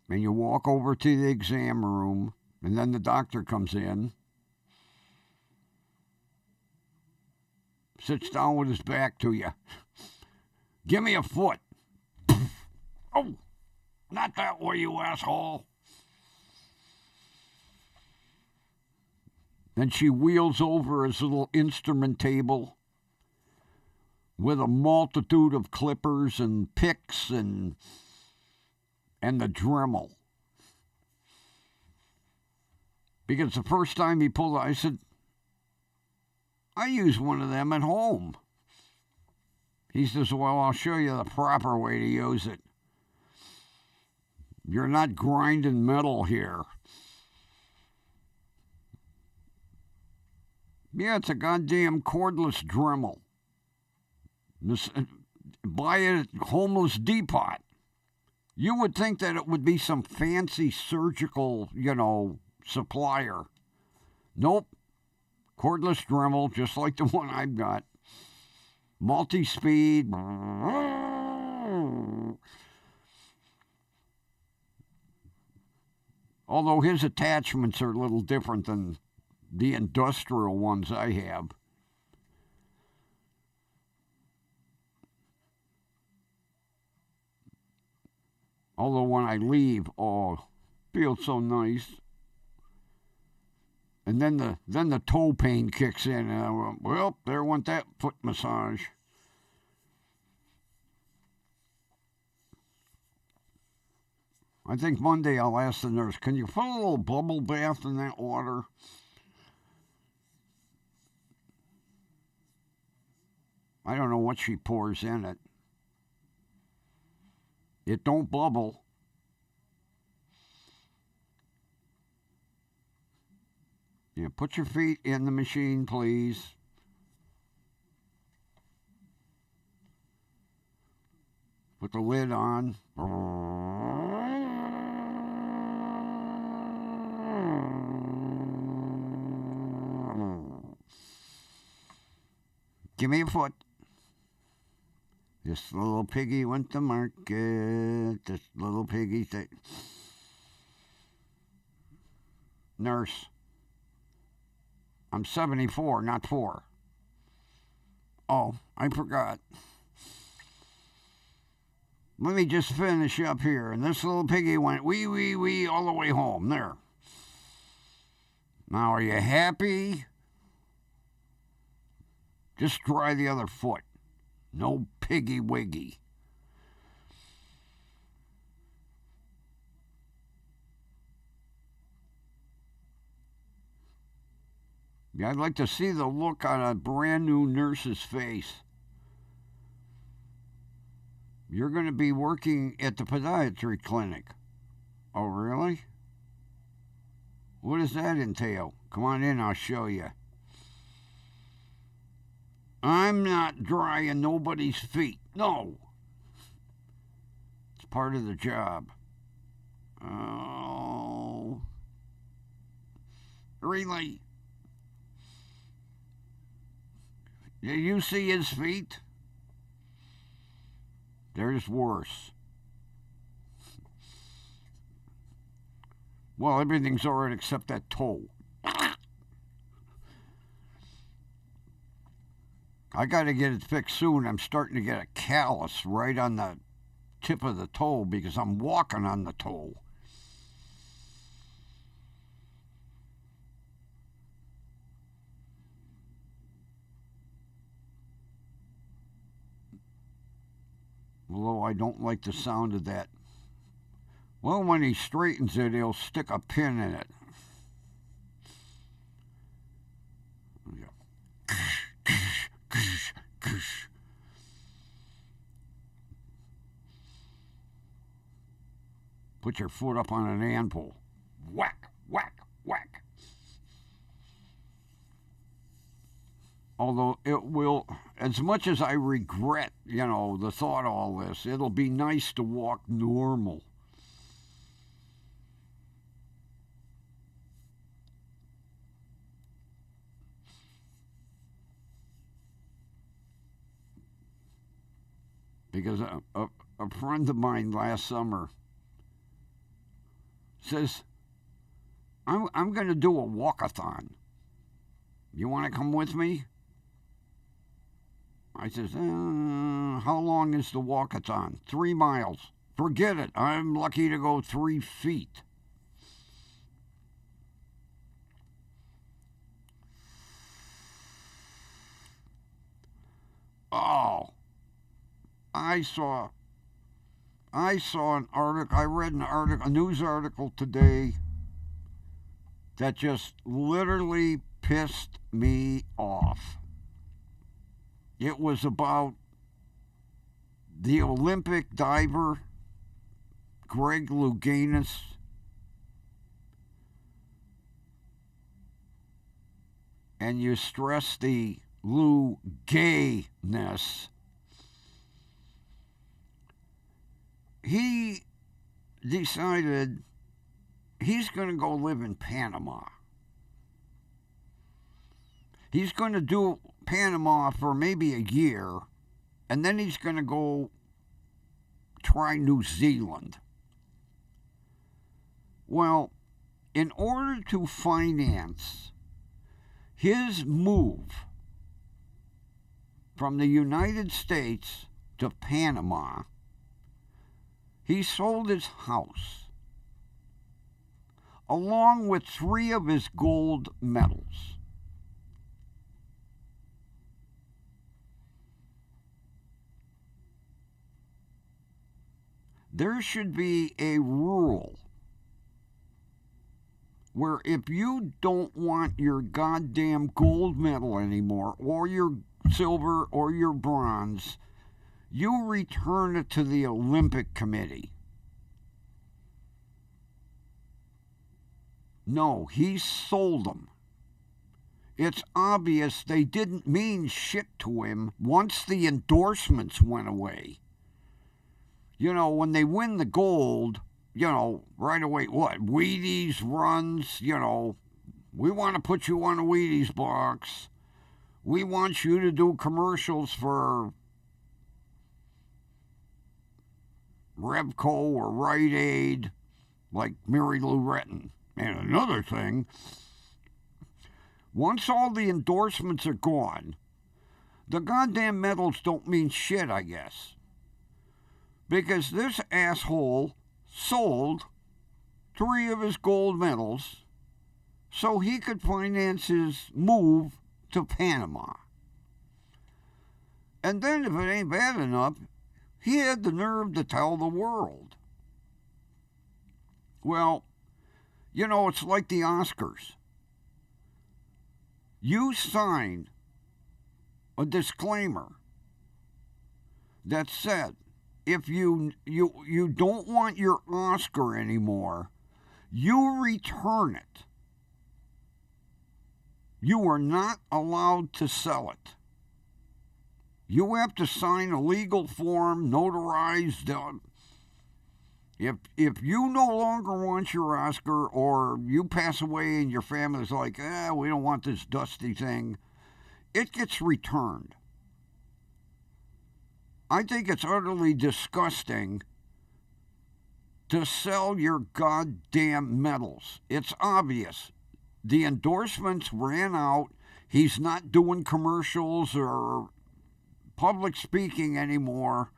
And you walk over to the exam room. And then the doctor comes in. Sits down with his back to you. Give me a foot. Oh, not that way, you asshole. Then she wheels over his little instrument table with a multitude of clippers and picks and the Dremel. Because the first time he pulled it, I said, I use one of them at home. He says, well, I'll show you the proper way to use it. You're not grinding metal here. Yeah, it's a goddamn cordless Dremel. Buy it at Homeless Depot. You would think that it would be some fancy surgical, supplier. Nope. Cordless Dremel, just like the one I've got. Multi-speed. Although his attachments are a little different than the industrial ones I have. Although when I leave, feels so nice. And then the toe pain kicks in, and I went, well, there went that foot massage. I think Monday I'll ask the nurse, can you put a little bubble bath in that water? I don't know what she pours in it. It don't bubble. Yeah, put your feet in the machine, please. Put the lid on. Give me a foot. This little piggy went to market. This little piggy said, Nurse, I'm 74, not 4. Oh, I forgot. Let me just finish up here. And this little piggy went wee, wee, wee all the way home. There. Now, are you happy? Just try the other foot. No piggy wiggy. Yeah, I'd like to see the look on a brand new nurse's face. You're going to be working at the podiatry clinic. Oh, really? What does that entail? Come on in, I'll show you. I'm not drying nobody's feet. No. It's part of the job. Oh. Really? Did you see his feet? There's worse. Well, everything's all right except that toe. I got to get it fixed soon. I'm starting to get a callus right on the tip of the toe because I'm walking on the toe. Although I don't like the sound of that. Well, when he straightens it, he'll stick a pin in it. Put your foot up on an anvil. Whack, whack, whack. Although it will, as much as I regret, the thought of all this, it'll be nice to walk normal. Because a friend of mine last summer says, I'm going to do a walkathon. You want to come with me? I says, how long is the walkathon? 3 miles. Forget it. I'm lucky to go 3 feet. Oh, I saw an article. I read a news article today that just literally pissed me off. It was about the Olympic diver, Greg Louganis. And you stress the Lou-gayness. He decided he's going to go live in Panama. He's going to do Panama for maybe a year, and then he's going to go try New Zealand. Well, in order to finance his move from the United States to Panama, he sold his house along with 3 of his gold medals. There should be a rule where if you don't want your goddamn gold medal anymore, or your silver, or your bronze, you return it to the Olympic Committee. No, he sold them. It's obvious they didn't mean shit to him once the endorsements went away. When they win the gold, right away, what? Wheaties runs, we want to put you on a Wheaties box. We want you to do commercials for Revco or Rite Aid like Mary Lou Retton. And another thing, once all the endorsements are gone, the goddamn medals don't mean shit, I guess. Because this asshole sold 3 of his gold medals so he could finance his move to Panama. And then, if it ain't bad enough, he had the nerve to tell the world. Well, you know, it's like the Oscars. You signed a disclaimer that said if you don't want your Oscar anymore, you return it. You are not allowed to sell it. You have to sign a legal form, notarized. If you no longer want your Oscar, or you pass away and your family's like, we don't want this dusty thing, it gets returned. I think it's utterly disgusting to sell your goddamn medals. It's obvious. The endorsements ran out. He's not doing commercials or public speaking anymore.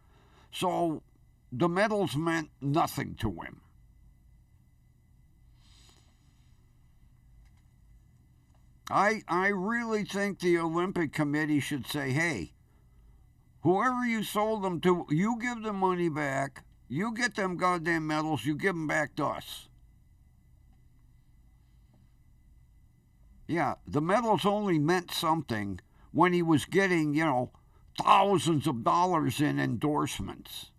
So the medals meant nothing to him. I really think the Olympic Committee should say, hey, whoever you sold them to, you give the money back, you get them goddamn medals, you give them back to us. Yeah, the medals only meant something when he was getting, thousands of dollars in endorsements.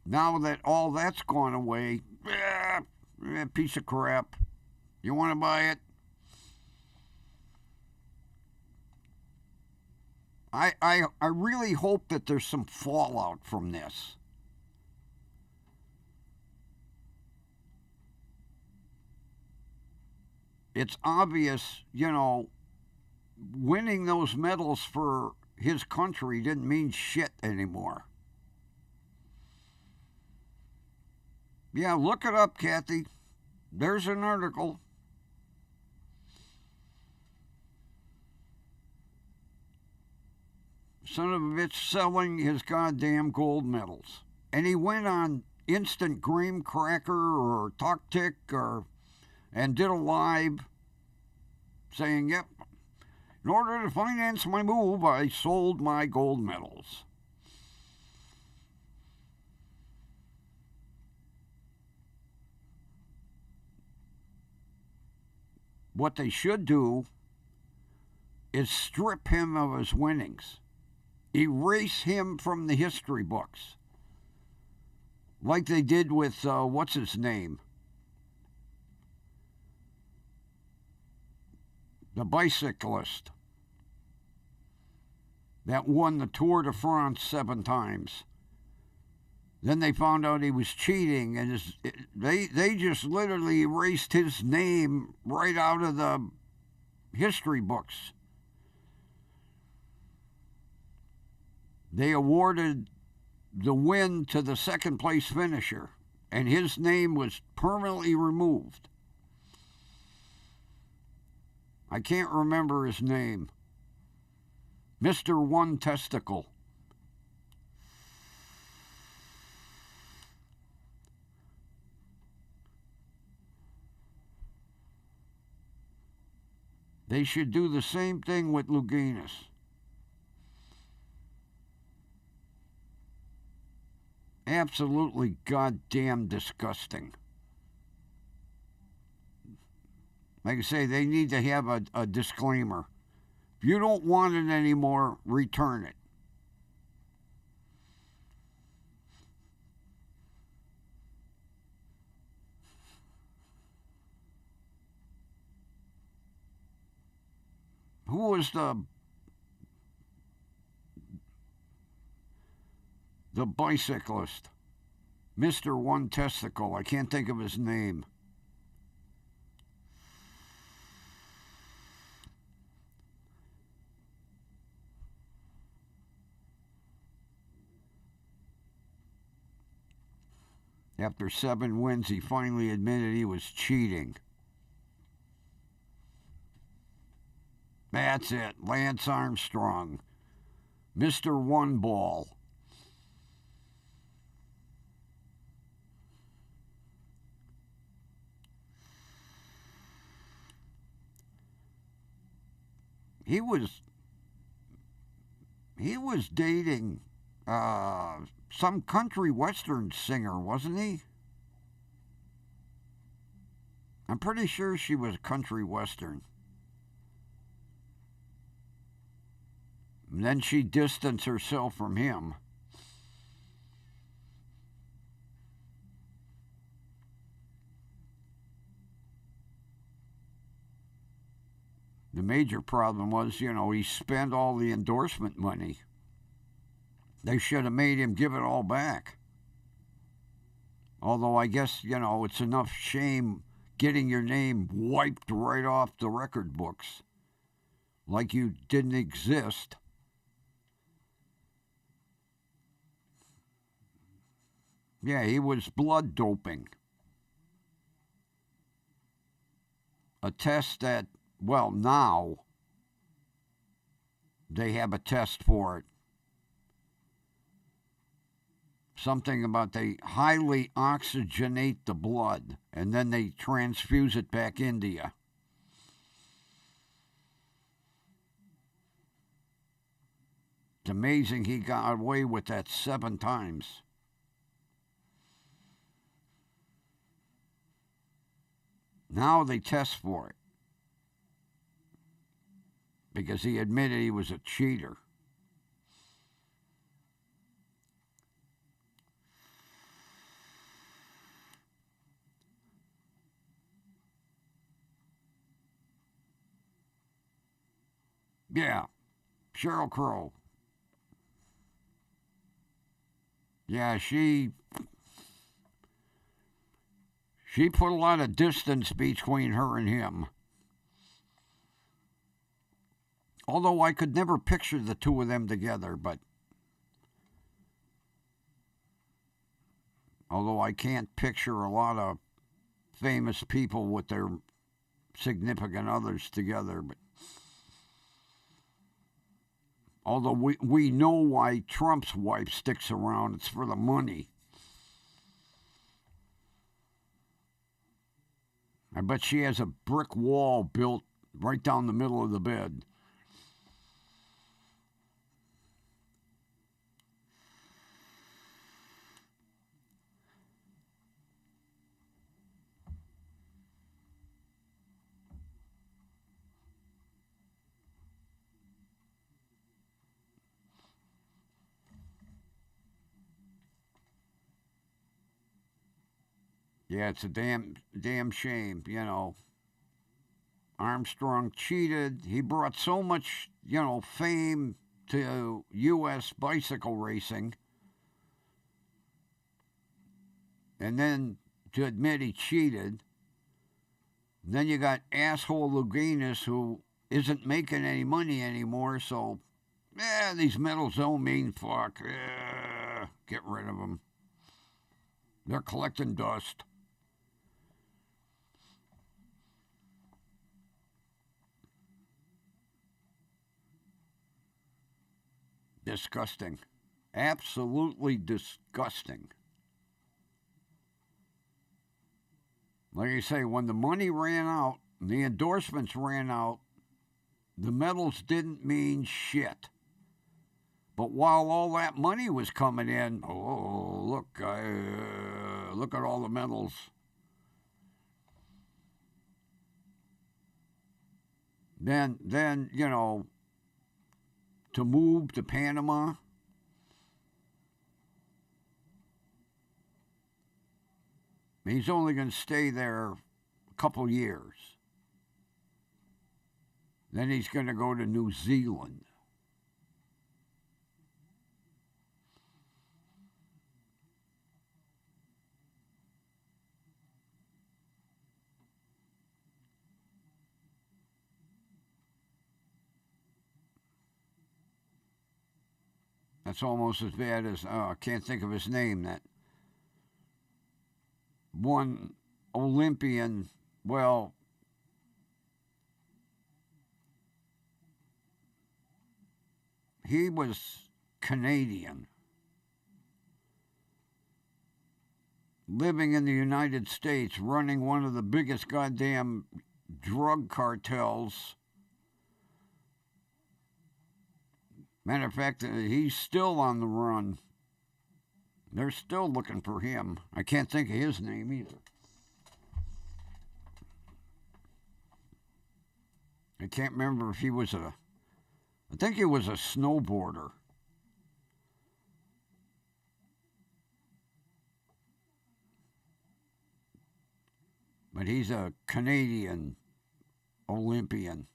Now that all that's gone away, piece of crap. You want to buy it? I really hope that there's some fallout from this. It's obvious, winning those medals for his country didn't mean shit anymore. Yeah, look it up, Kathy. There's an article. Son of a bitch selling his goddamn gold medals. And he went on Instant Graham Cracker or Talk Tick and did a live saying, yep, in order to finance my move, I sold my gold medals. What they should do is strip him of his winnings. Erase him from the history books. Like they did with, what's his name? The bicyclist that won the Tour de France 7 times. Then they found out he was cheating, and they just literally erased his name right out of the history books. They awarded the win to the second place finisher, and his name was permanently removed. I can't remember his name. Mr. One Testicle. They should do the same thing with Luganis. Absolutely goddamn disgusting. Like I say, they need to have a disclaimer. If you don't want it anymore, return it. Who was the bicyclist? Mr. One Testicle. I can't think of his name. After 7 wins, he finally admitted he was cheating. That's it. Lance Armstrong. Mr. One Ball. He was dating some country western singer, wasn't he? I'm pretty sure she was country western. And then she distanced herself from him. The major problem was, he spent all the endorsement money. They should have made him give it all back. Although I guess, it's enough shame getting your name wiped right off the record books. Like you didn't exist. Yeah, he was blood doping. A test that, well, now they have a test for it. Something about they highly oxygenate the blood and then they transfuse it back into you. It's amazing he got away with that 7 times. Now they test for it because he admitted he was a cheater. Yeah, Sheryl Crow. Yeah, she put a lot of distance between her and him. Although I could never picture the two of them together, but although I can't picture a lot of famous people with their significant others together, but although we know why Trump's wife sticks around, it's for the money. I bet she has a brick wall built right down the middle of the bed. Yeah, it's a damn shame, Armstrong cheated. He brought so much, fame to U.S. bicycle racing. And then to admit he cheated. And then you got asshole Luganis who isn't making any money anymore, so, these medals don't mean fuck. Get rid of them. They're collecting dust. Disgusting. Absolutely disgusting. Like I say, when the money ran out, the endorsements ran out, the medals didn't mean shit. But while all that money was coming in, look at all the medals. Then to move to Panama. He's only going to stay there a couple years. Then he's going to go to New Zealand. That's almost as bad as, I can't think of his name, that one Olympian, well, he was Canadian, living in the United States, running one of the biggest goddamn drug cartels. Matter of fact, he's still on the run. They're still looking for him. I can't think of his name either. I can't remember if he was I think he was a snowboarder. But he's a Canadian Olympian,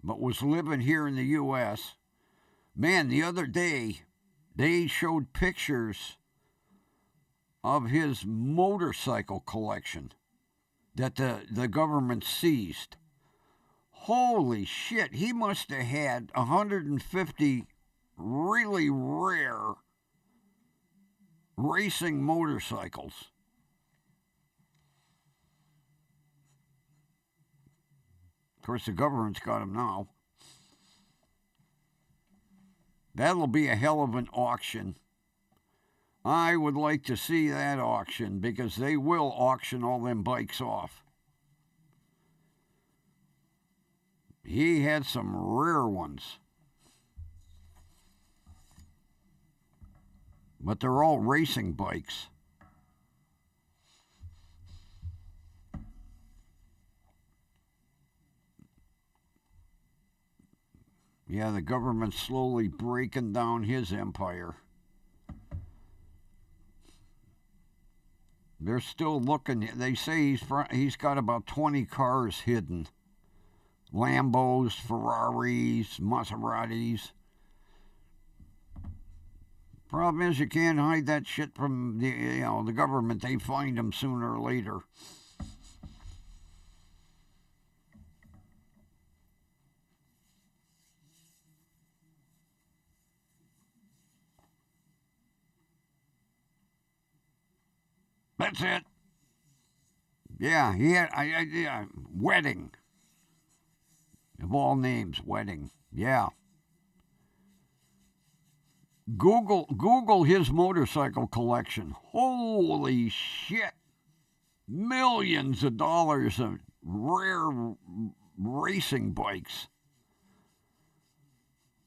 but was living here in the U.S. Man, the other day, they showed pictures of his motorcycle collection that the government seized. Holy shit, he must have had 150 really rare racing motorcycles. Of course, the government's got them now. That'll be a hell of an auction. I would like to see that auction because they will auction all them bikes off. He had some rare ones. But they're all racing bikes. Yeah, the government's slowly breaking down his empire. They're still looking. They say he's got about 20 cars hidden. Lambos, Ferraris, Maseratis. Problem is you can't hide that shit from the government. They find them sooner or later. That's it. Yeah, he had wedding. Of all names, wedding. Yeah. Google his motorcycle collection. Holy shit. Millions of dollars of rare racing bikes.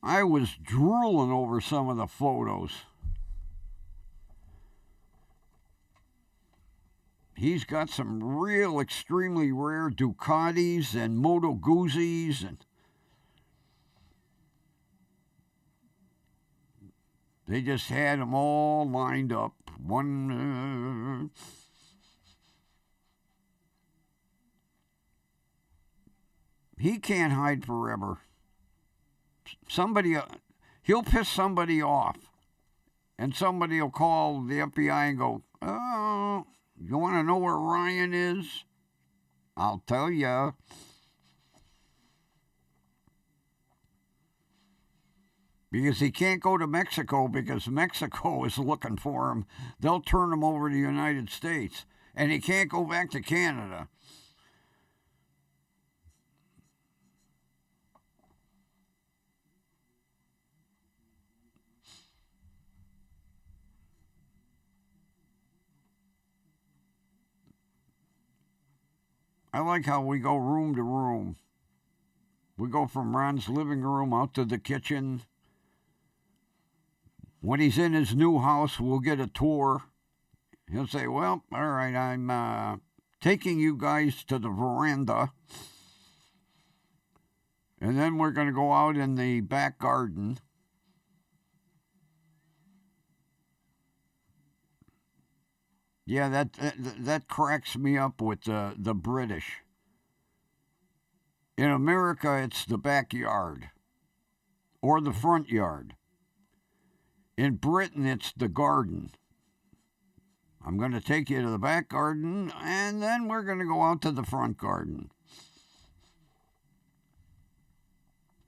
I was drooling over some of the photos. He's got some real extremely rare Ducatis and Moto Guzzis and they just had them all lined up. He can't hide forever. He'll piss somebody off, and somebody will call the FBI and go, "Oh, you want to know where Ryan is? I'll tell you." Because he can't go to Mexico because Mexico is looking for him. They'll turn him over to the United States. And he can't go back to Canada. I like how we go room to room. We go from Ron's living room out to the kitchen. When he's in his new house, we'll get a tour. He'll say, "Well, all right, I'm taking you guys to the veranda. And then we're going to go out in the back garden." Yeah, that cracks me up with the British. In America, it's the backyard or the front yard. In Britain, it's the garden. I'm going to take you to the back garden, and then we're going to go out to the front garden,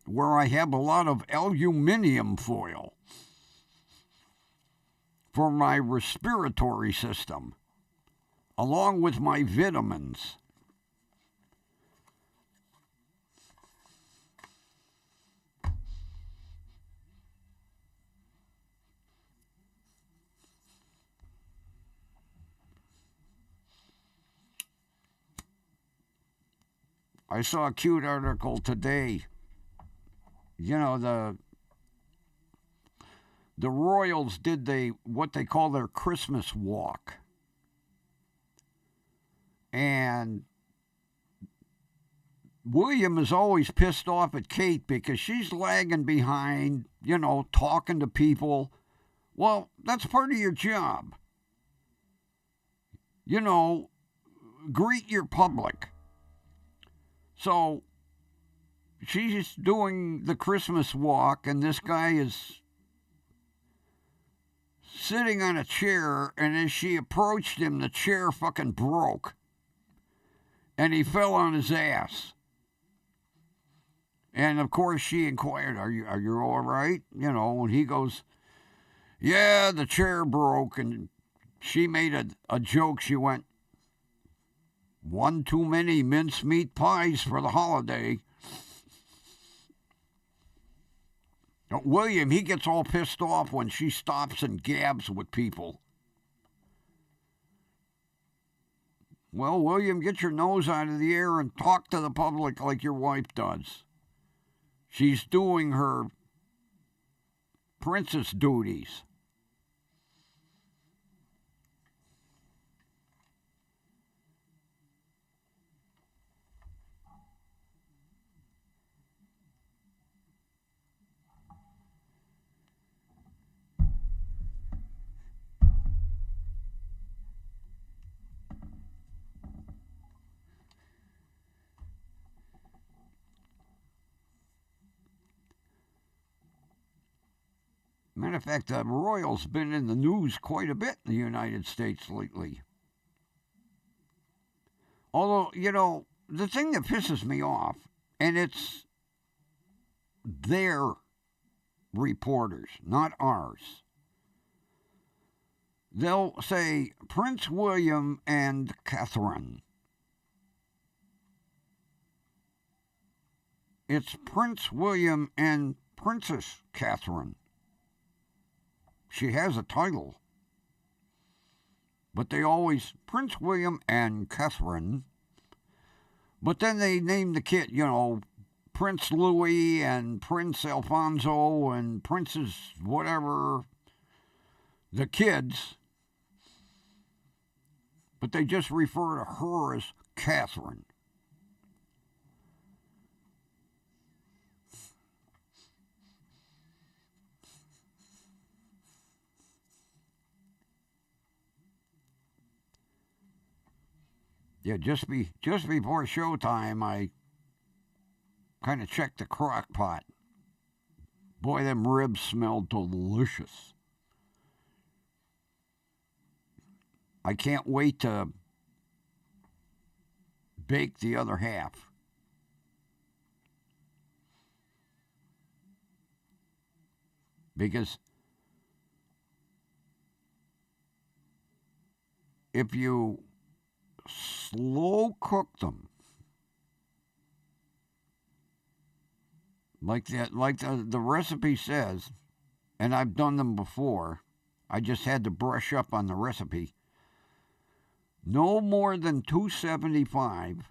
where I have a lot of aluminum foil for my respiratory system. along with my vitamins. I saw a cute article today. You know, the Royals did what they call their Christmas walk. And William is always pissed off at Kate because she's lagging behind, talking to people. Well, that's part of your job. Greet your public. So she's doing the Christmas walk, and this guy is sitting on a chair, and as she approached him, the chair fucking broke. And he fell on his ass. And of course she inquired, are you all right? And he goes, yeah, the chair broke. And she made a joke. She went, one too many mincemeat pies for the holiday. William, he gets all pissed off when she stops and gabs with people. Well, William, get your nose out of the air and talk to the public like your wife does. She's doing her princess duties. Matter of fact, the Royals been in the news quite a bit in the United States lately. Although, the thing that pisses me off, and it's their reporters, not ours. They'll say Prince William and Catherine. It's Prince William and Princess Catherine. She has a title. But they always, Prince William and Catherine. But then they name the kid, Prince Louis and Prince Alfonso and Princess whatever, the kids. But they just refer to her as Catherine. Yeah, just before showtime, I kind of checked the crock pot. Boy, them ribs smelled delicious. I can't wait to bake the other half. Because if you slow cook them like the recipe says, and I've done them before, I just had to brush up on the recipe. No more than 275,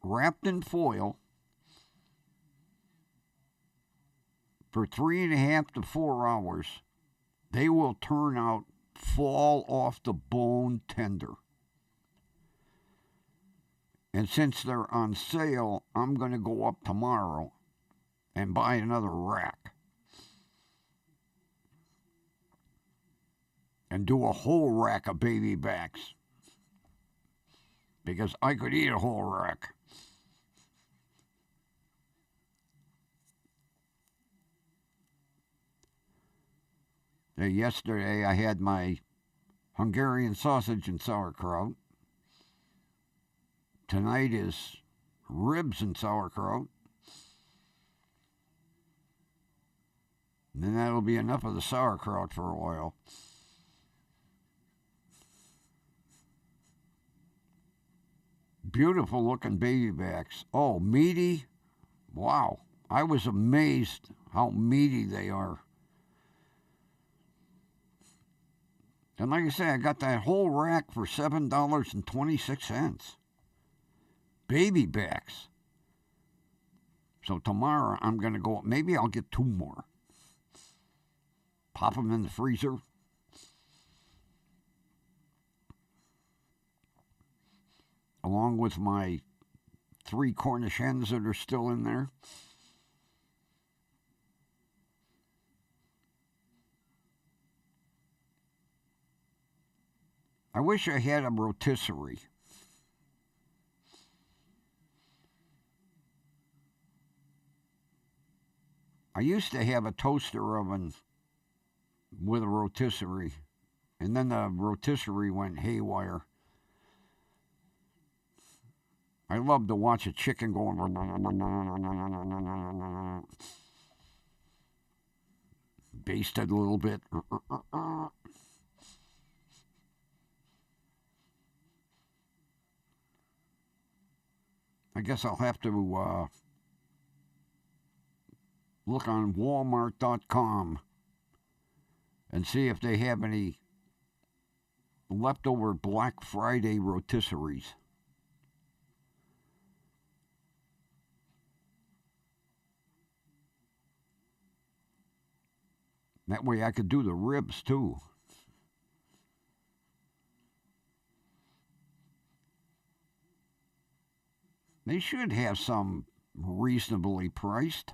wrapped in foil, for 3.5 to 4 hours. They will turn out fall off the bone tender. And since they're on sale, I'm going to go up tomorrow and buy another rack. And do a whole rack of baby backs. Because I could eat a whole rack. Yesterday I had my Hungarian sausage and sauerkraut. Tonight is ribs and sauerkraut. And then that'll be enough of the sauerkraut for a while. beautiful looking baby backs. Oh, meaty. Wow. I was amazed how meaty they are. And like I say, I got that whole rack for $7.26. Baby backs. So tomorrow I'm going to go, maybe I'll get 2 more. Pop them in the freezer. Along with my 3 Cornish hens that are still in there. I wish I had a rotisserie. I used to have a toaster oven with a rotisserie, and then the rotisserie went haywire. I love to watch a chicken going basted a little bit. I guess I'll have to look on Walmart.com and see if they have any leftover Black Friday rotisseries. That way I could do the ribs too. They should have some reasonably priced.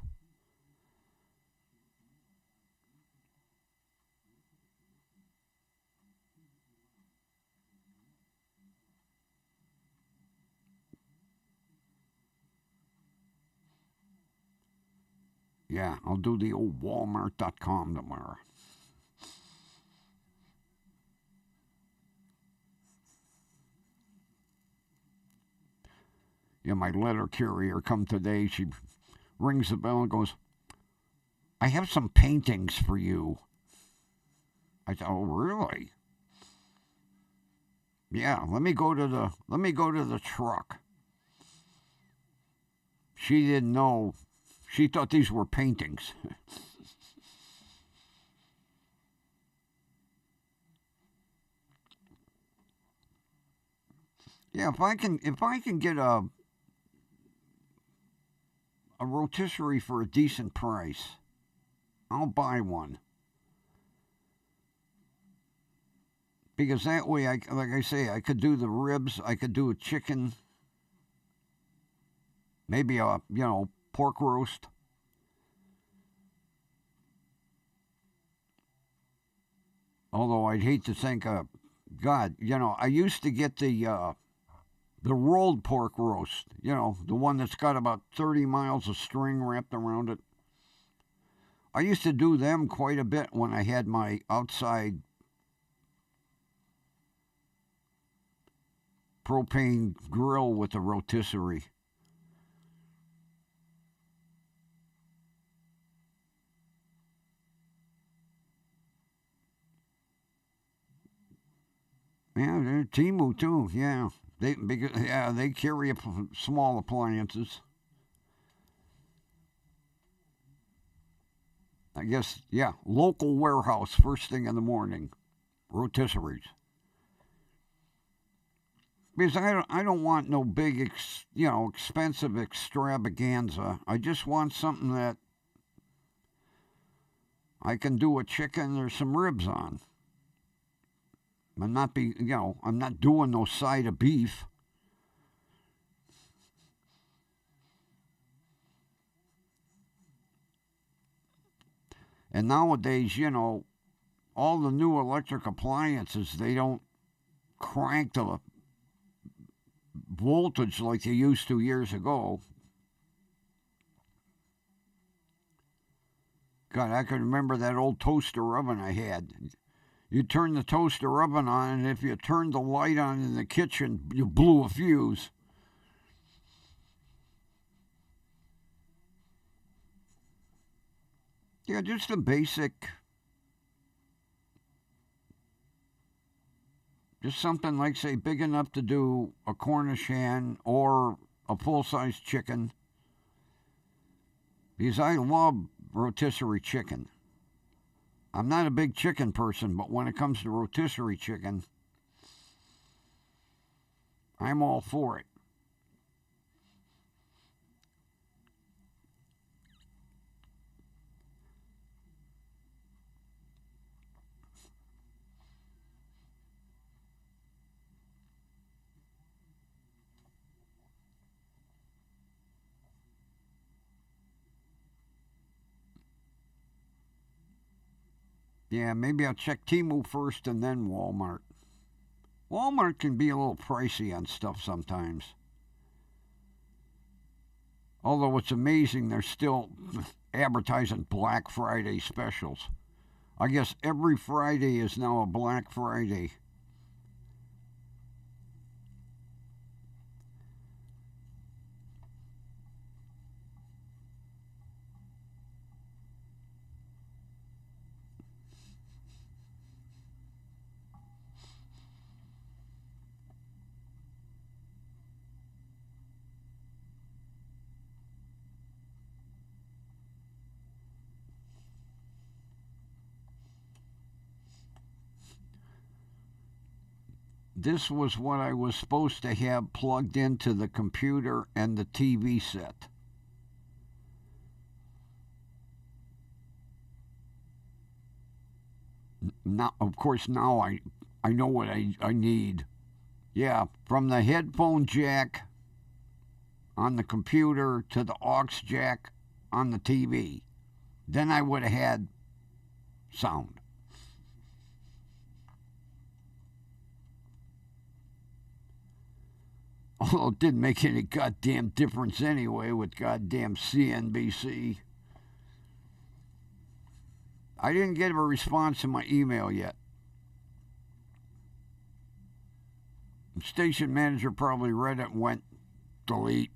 Yeah, I'll do the old Walmart.com tomorrow. Yeah, my letter carrier come today. She rings the bell and goes, I have some paintings for you. I said, oh, really? Yeah, let me go to the truck. She didn't know. She thought these were paintings. Yeah, if I can get a rotisserie for a decent price, I'll buy one. Because that way, like I say, I could do the ribs, I could do a chicken, maybe a pork roast. Although I'd hate to think God, I used to get the rolled pork roast, the one that's got about 30 miles of string wrapped around it. I used to do them quite a bit when I had my outside propane grill with a rotisserie. Yeah, Timu too. Yeah, they carry small appliances. I guess local warehouse first thing in the morning, rotisseries. Because I don't want no big expensive extravaganza. I just want something that I can do a chicken or some ribs on. I'm not doing no side of beef. And nowadays, all the new electric appliances, they don't crank the voltage like they used to years ago. God, I can remember that old toaster oven I had. You turn the toaster oven on, and if you turned the light on in the kitchen, you blew a fuse. Yeah, just a basic Just something like, say, big enough to do a Cornish hen or a full-size chicken. Because I love rotisserie chicken. I'm not a big chicken person, but when it comes to rotisserie chicken, I'm all for it. Yeah, maybe I'll check Temu first and then Walmart. Walmart can be a little pricey on stuff sometimes. Although it's amazing they're still advertising Black Friday specials. I guess every Friday is now a Black Friday. This was what I was supposed to have plugged into the computer and the TV set. Now, of course, now I know what I need. Yeah, from the headphone jack on the computer to the aux jack on the TV. Then I would have had sound. Although it didn't make any goddamn difference anyway with goddamn CNBC. I didn't get a response to my email yet. The station manager probably read it and went, delete.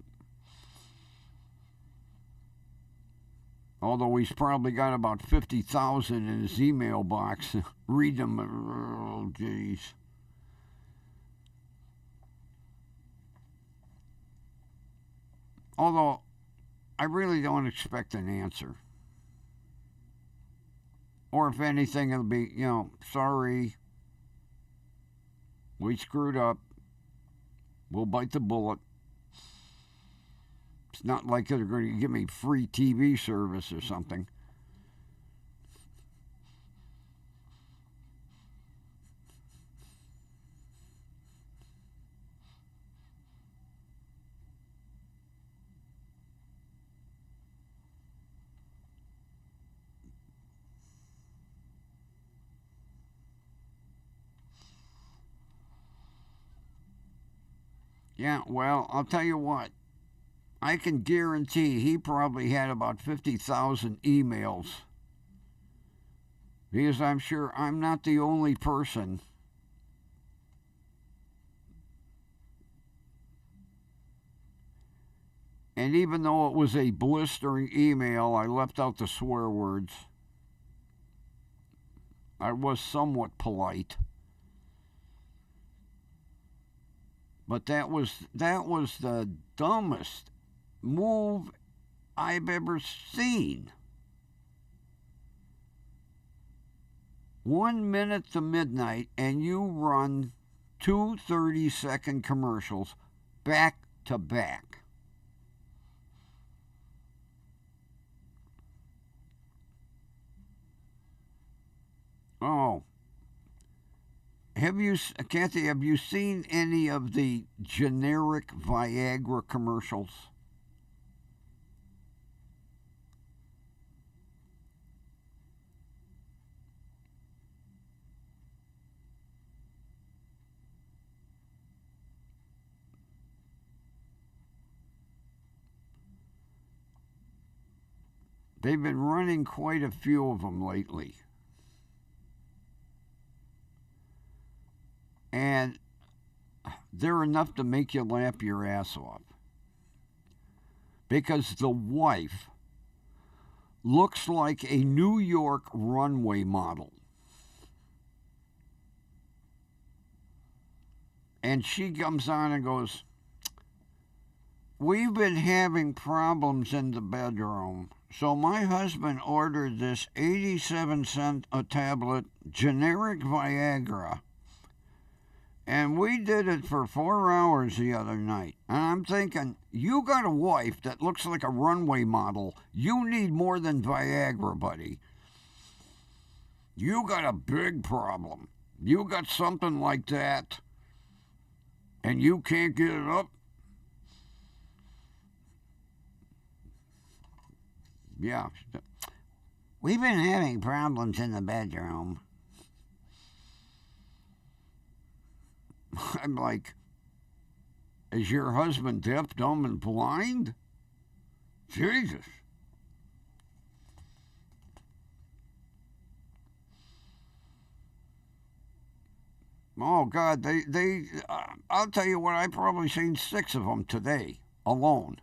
Although he's probably got about 50,000 in his email box. Read them. Oh, jeez. Although, I really don't expect an answer. Or if anything, it'll be, sorry, we screwed up. We'll bite the bullet. It's not like they're going to give me free TV service or something. Yeah, well, I'll tell you what. I can guarantee he probably had about 50,000 emails. Because I'm sure I'm not the only person. And even though it was a blistering email, I left out the swear words. I was somewhat polite. But that was the dumbest move I've ever seen. 1 minute to midnight, and you run two 30-second commercials back to back. Oh. Kathy, have you seen any of the generic Viagra commercials? They've been running quite a few of them lately. And they're enough to make you laugh your ass off. Because the wife looks like a New York runway model. And she comes on and goes, "We've been having problems in the bedroom. So my husband ordered this 87-cent a tablet generic Viagra. And we did it for 4 hours the other night." And I'm thinking, you got a wife that looks like a runway model. You need more than Viagra, buddy. You got a big problem. You got something like that, and you can't get it up. Yeah. "We've been having problems in the bedroom." I'm like, is your husband deaf, dumb, and blind? Jesus. Oh, God, I'll tell you what, I've probably seen 6 of them today alone.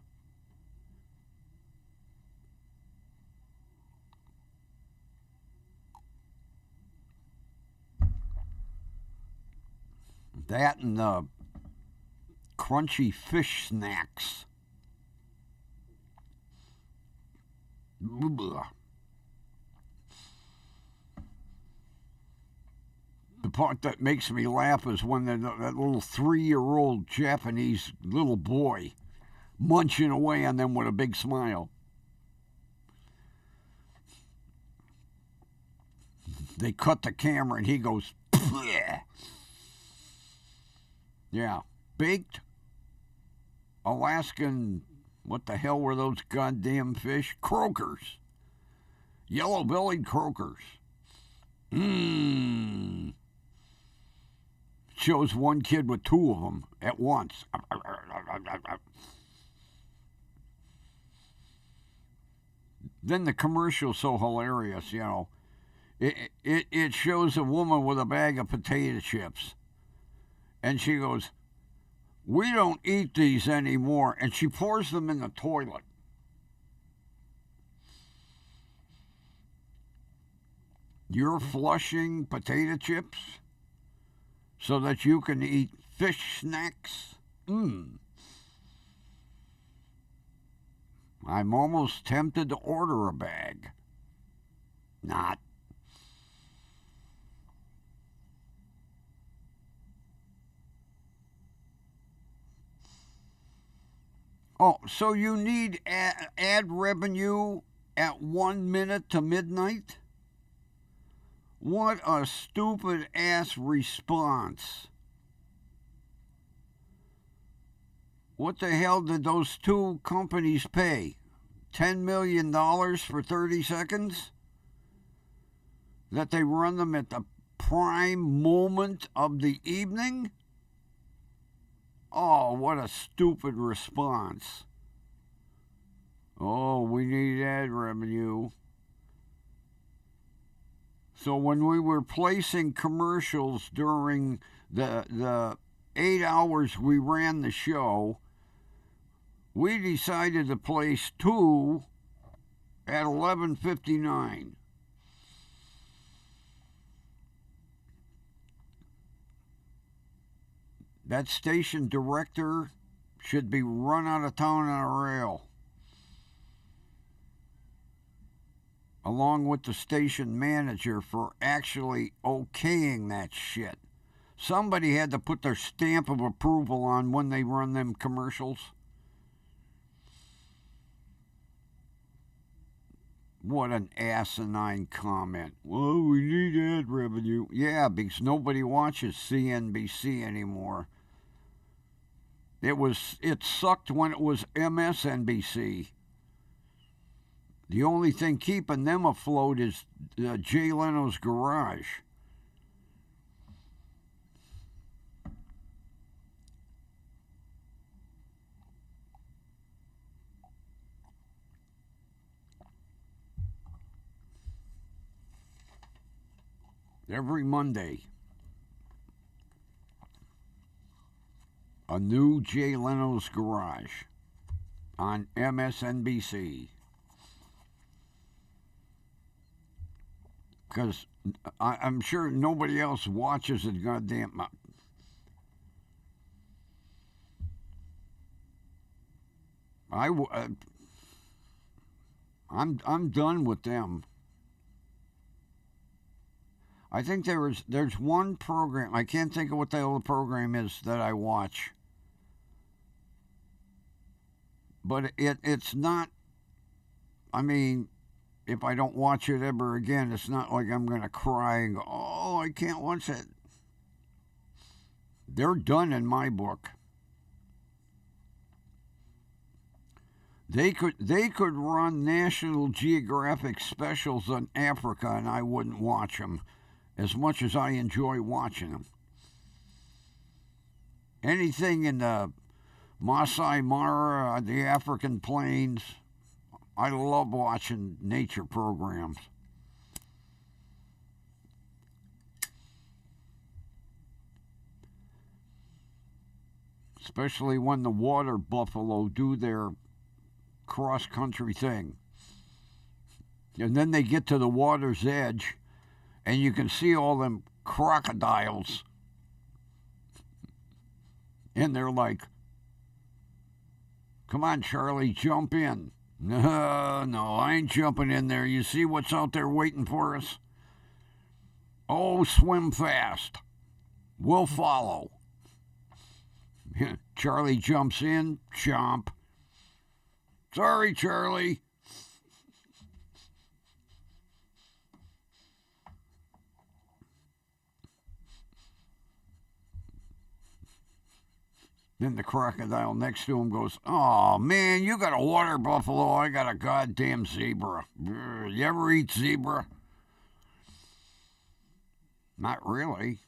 That and the crunchy fish snacks. Blah. The part that makes me laugh is when that little 3-year-old Japanese little boy munching away on them with a big smile. They cut the camera and he goes, "Bleh." Yeah, baked Alaskan, what the hell were those goddamn fish? Croakers. Yellow-bellied croakers. Mmm. Shows one kid with 2 of them at once. Then the commercial's so hilarious, you know. It shows a woman with a bag of potato chips. And she goes, "We don't eat these anymore." And she pours them in the toilet. You're flushing potato chips so that you can eat fish snacks? I'm almost tempted to order a bag. Not. Oh, so you need ad revenue at 1 minute to midnight? What a stupid ass response. What the hell did those 2 companies pay? $10 million for 30 seconds? That they run them at the prime moment of the evening? Oh, what a stupid response. Oh, we need ad revenue. So when we were placing commercials during the 8 hours we ran the show, we decided to place 2 at 11:59. That station director should be run out of town on a rail, along with the station manager, for actually okaying that shit. Somebody had to put their stamp of approval on when they run them commercials. What an asinine comment. Well, we need ad revenue. Yeah, because nobody watches CNBC anymore. It sucked when it was MSNBC. The only thing keeping them afloat is Jay Leno's Garage. Every Monday, a new Jay Leno's Garage on MSNBC. Because I'm sure nobody else watches it goddamn. I'm done with them. I think there's one program, I can't think of what the hell the program is that I watch, but it's not. I mean, if I don't watch it ever again, it's not like I'm gonna cry and go, "Oh, I can't watch it." They're done in my book. They could run National Geographic specials on Africa, and I wouldn't watch them as much as I enjoy watching them. Anything in the Masai Mara, the African plains, I love watching nature programs. Especially when the water buffalo do their cross country thing. And then they get to the water's edge, and you can see all them crocodiles. And they're like, "Come on, Charlie, jump in." No, no, I ain't jumping in there. You see what's out there waiting for us? Oh, swim fast. We'll follow. Charlie jumps in, chomp. Sorry, Charlie. Then the crocodile next to him goes, "Oh, man, you got a water buffalo. I got a goddamn zebra. You ever eat zebra?" Not really.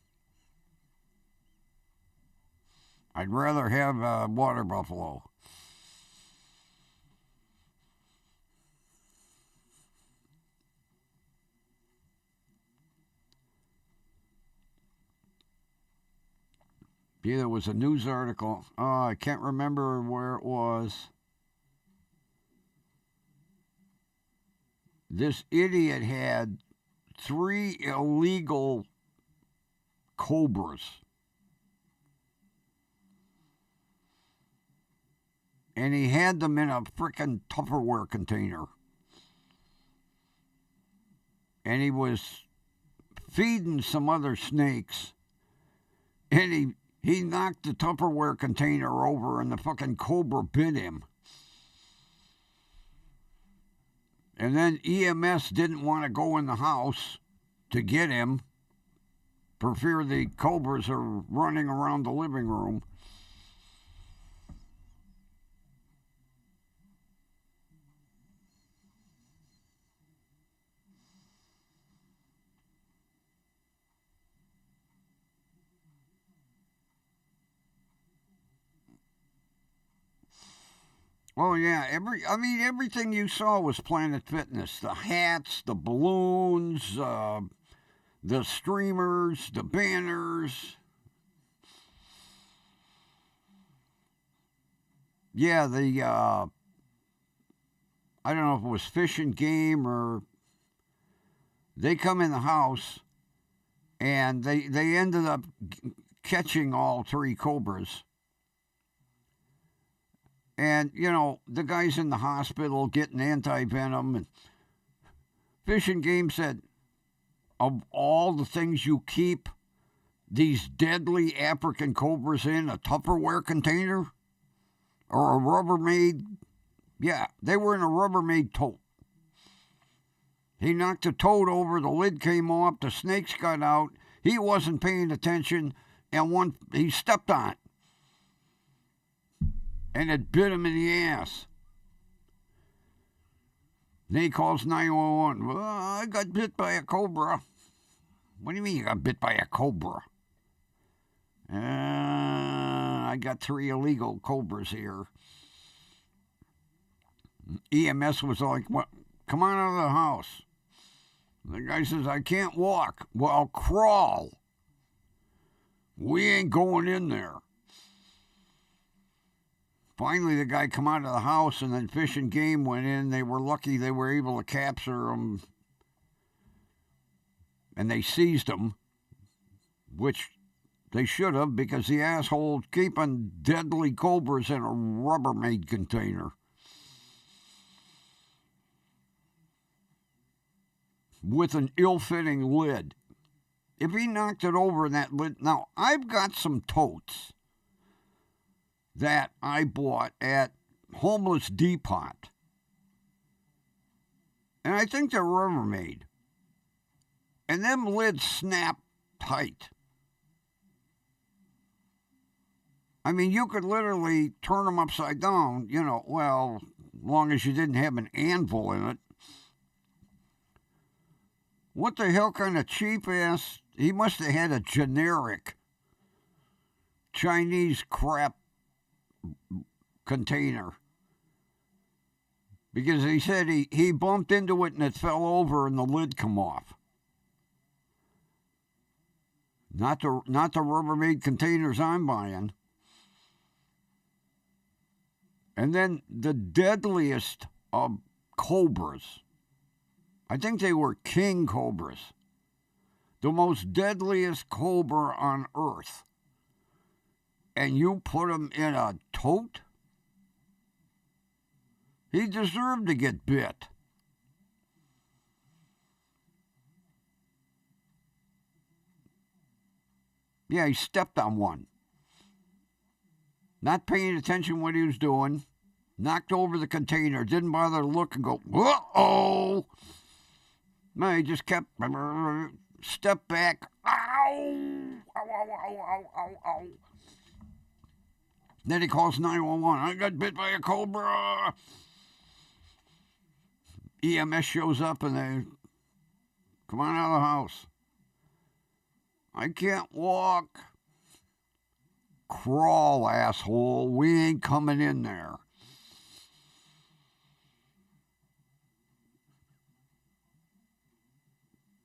I'd rather have a water buffalo. Yeah, there was a news article. Oh, I can't remember where it was. This idiot had 3 illegal cobras. And he had them in a frickin' Tupperware container. And he was feeding some other snakes. And he knocked the Tupperware container over, and the fucking cobra bit him. And then EMS didn't want to go in the house to get him for fear the cobras are running around the living room. Oh yeah, everything you saw was Planet Fitness. The hats, the balloons, the streamers, the banners. Yeah, the I don't know if it was Fish and Game, or they come in the house, and they ended up catching all 3 cobras. And, the guy's in the hospital getting anti-venom. And Fish and Game said, of all the things you keep these deadly African cobras in, a Tupperware container or a Rubbermaid. Yeah, they were in a Rubbermaid tote. He knocked the tote over, the lid came off, the snakes got out. He wasn't paying attention, and he stepped on it. And it bit him in the ass. Then he calls 911. "Well, I got bit by a cobra." "What do you mean you got bit by a cobra?" "I got 3 illegal cobras here." EMS was like, "What? Come on out of the house." The guy says, "I can't walk." "Well, crawl. We ain't going in there." Finally, the guy come out of the house, and then Fish and Game went in. They were lucky they were able to capture him, and they seized him, which they should have, because the asshole's keeping deadly cobras in a Rubbermaid container. with an ill-fitting lid. If he knocked it over that lid... Now, I've got some totes that I bought at Homeless Depot. And I think they're Rubbermaid. And them lids snap tight. I mean, you could literally turn them upside down, well, as long as you didn't have an anvil in it. What the hell kind of cheap-ass... He must have had a generic Chinese crap container. Because he said he bumped into it and it fell over and the lid come off. Not the Rubbermaid containers I'm buying. And then the deadliest of cobras. I think they were king cobras. The most deadliest cobra on earth. And you put him in a tote? He deserved to get bit. Yeah, he stepped on one. Not paying attention what he was doing. Knocked over the container. Didn't bother to look and go, uh-oh. No, he just kept, step back. Ow! Ow, ow, ow, ow, ow, ow. Then he calls 911. I got bit by a cobra. EMS shows up and they come on out of the house. I can't walk. Crawl, asshole. We ain't coming in there.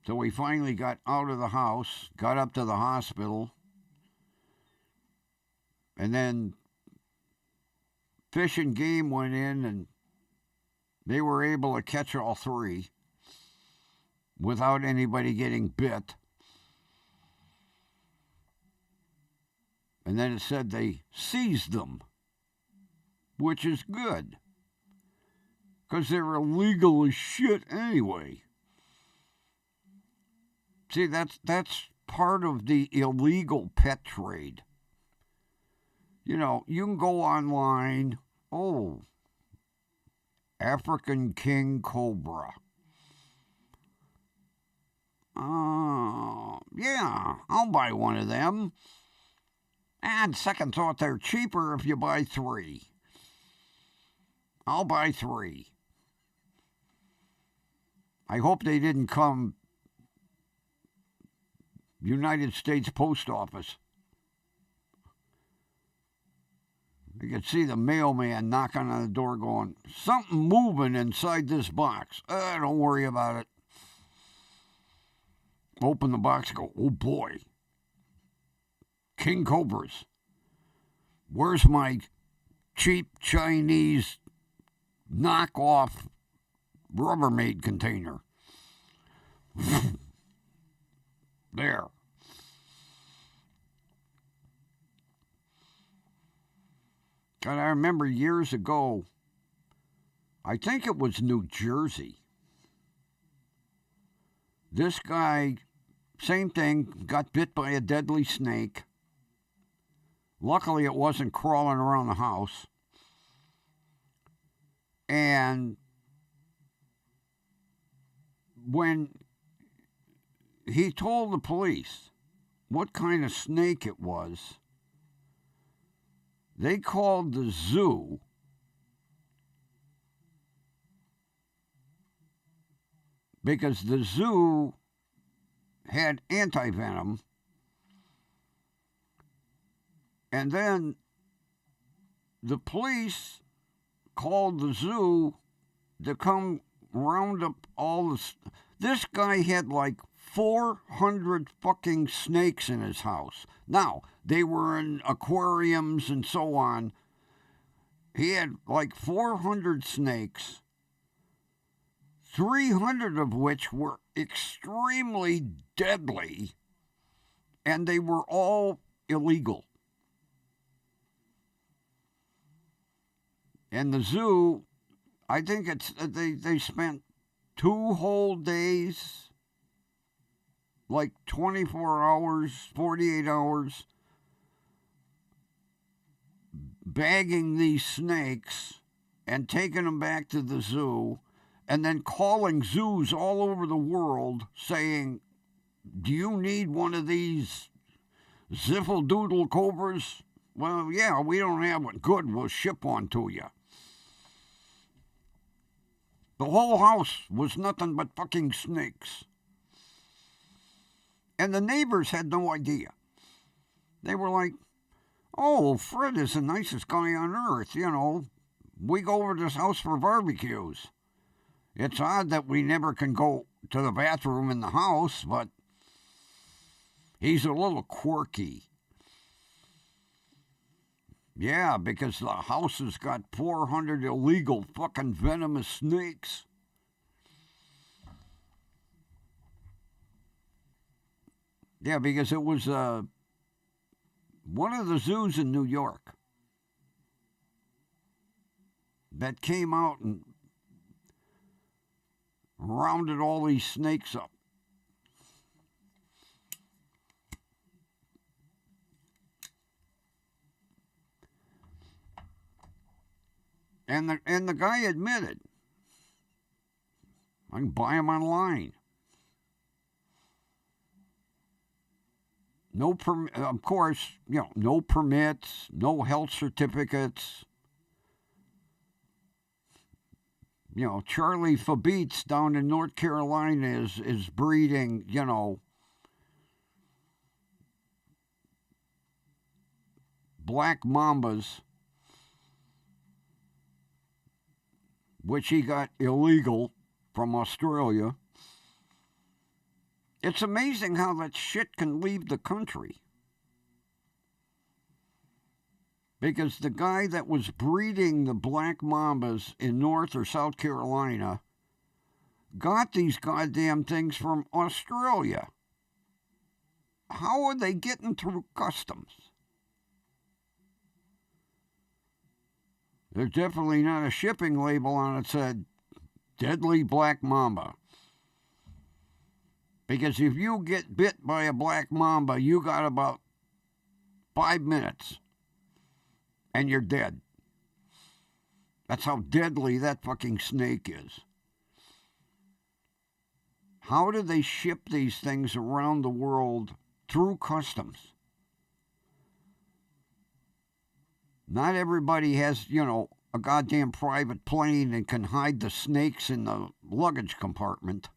So we finally got out of the house, got up to the hospital, and then Fish and Game went in and they were able to catch all three without anybody getting bit. And then it said they seized them, which is good, because they're illegal as shit anyway. See, that's part of the illegal pet trade. You can go online, African King Cobra. Yeah, I'll buy one of them. And second thought, they're cheaper if you buy 3. I'll buy 3. I hope they didn't come United States Post Office. You could see the mailman knocking on the door going, something moving inside this box. Don't worry about it. Open the box and go, oh boy. King Cobras. Where's my cheap Chinese knockoff Rubbermaid container? There. God, I remember years ago, I think it was New Jersey. This guy, same thing, got bit by a deadly snake. Luckily, it wasn't crawling around the house. And when he told the police what kind of snake it was, they called the zoo because the zoo had anti-venom. And then the police called the zoo to come round up all the... This guy had like 400 fucking snakes in his house. Now, they were in aquariums and so on. He had like 400 snakes, 300 of which were extremely deadly, and they were all illegal. And the zoo, I think they spent 2 whole days like 24 hours, 48 hours, bagging these snakes and taking them back to the zoo, and then calling zoos all over the world saying, do you need one of these ziffle-doodle cobras? Well, yeah, we don't have one. Good, we'll ship one to you. The whole house was nothing but fucking snakes. And the neighbors had no idea. They were like, oh, Fred is the nicest guy on earth, you know. We go over to his house for barbecues. It's odd that we never can go to the bathroom in the house, but he's a little quirky. Yeah, because the house has got 400 illegal fucking venomous snakes. Yeah, because it was one of the zoos in New York that came out and rounded all these snakes up. And the guy admitted, I can buy them online. No of course, no permits, no health certificates. Charlie Fabeets down in North Carolina is breeding, black mambas, which he got illegal from Australia. It's amazing how that shit can leave the country. Because the guy that was breeding the black mambas in North or South Carolina got these goddamn things from Australia. How are they getting through customs? There's definitely not a shipping label on it that said deadly black mamba. Because if you get bit by a black mamba, you got about 5 minutes and you're dead. That's how deadly that fucking snake is. How do they ship these things around the world through customs? Not everybody has, a goddamn private plane and can hide the snakes in the luggage compartment.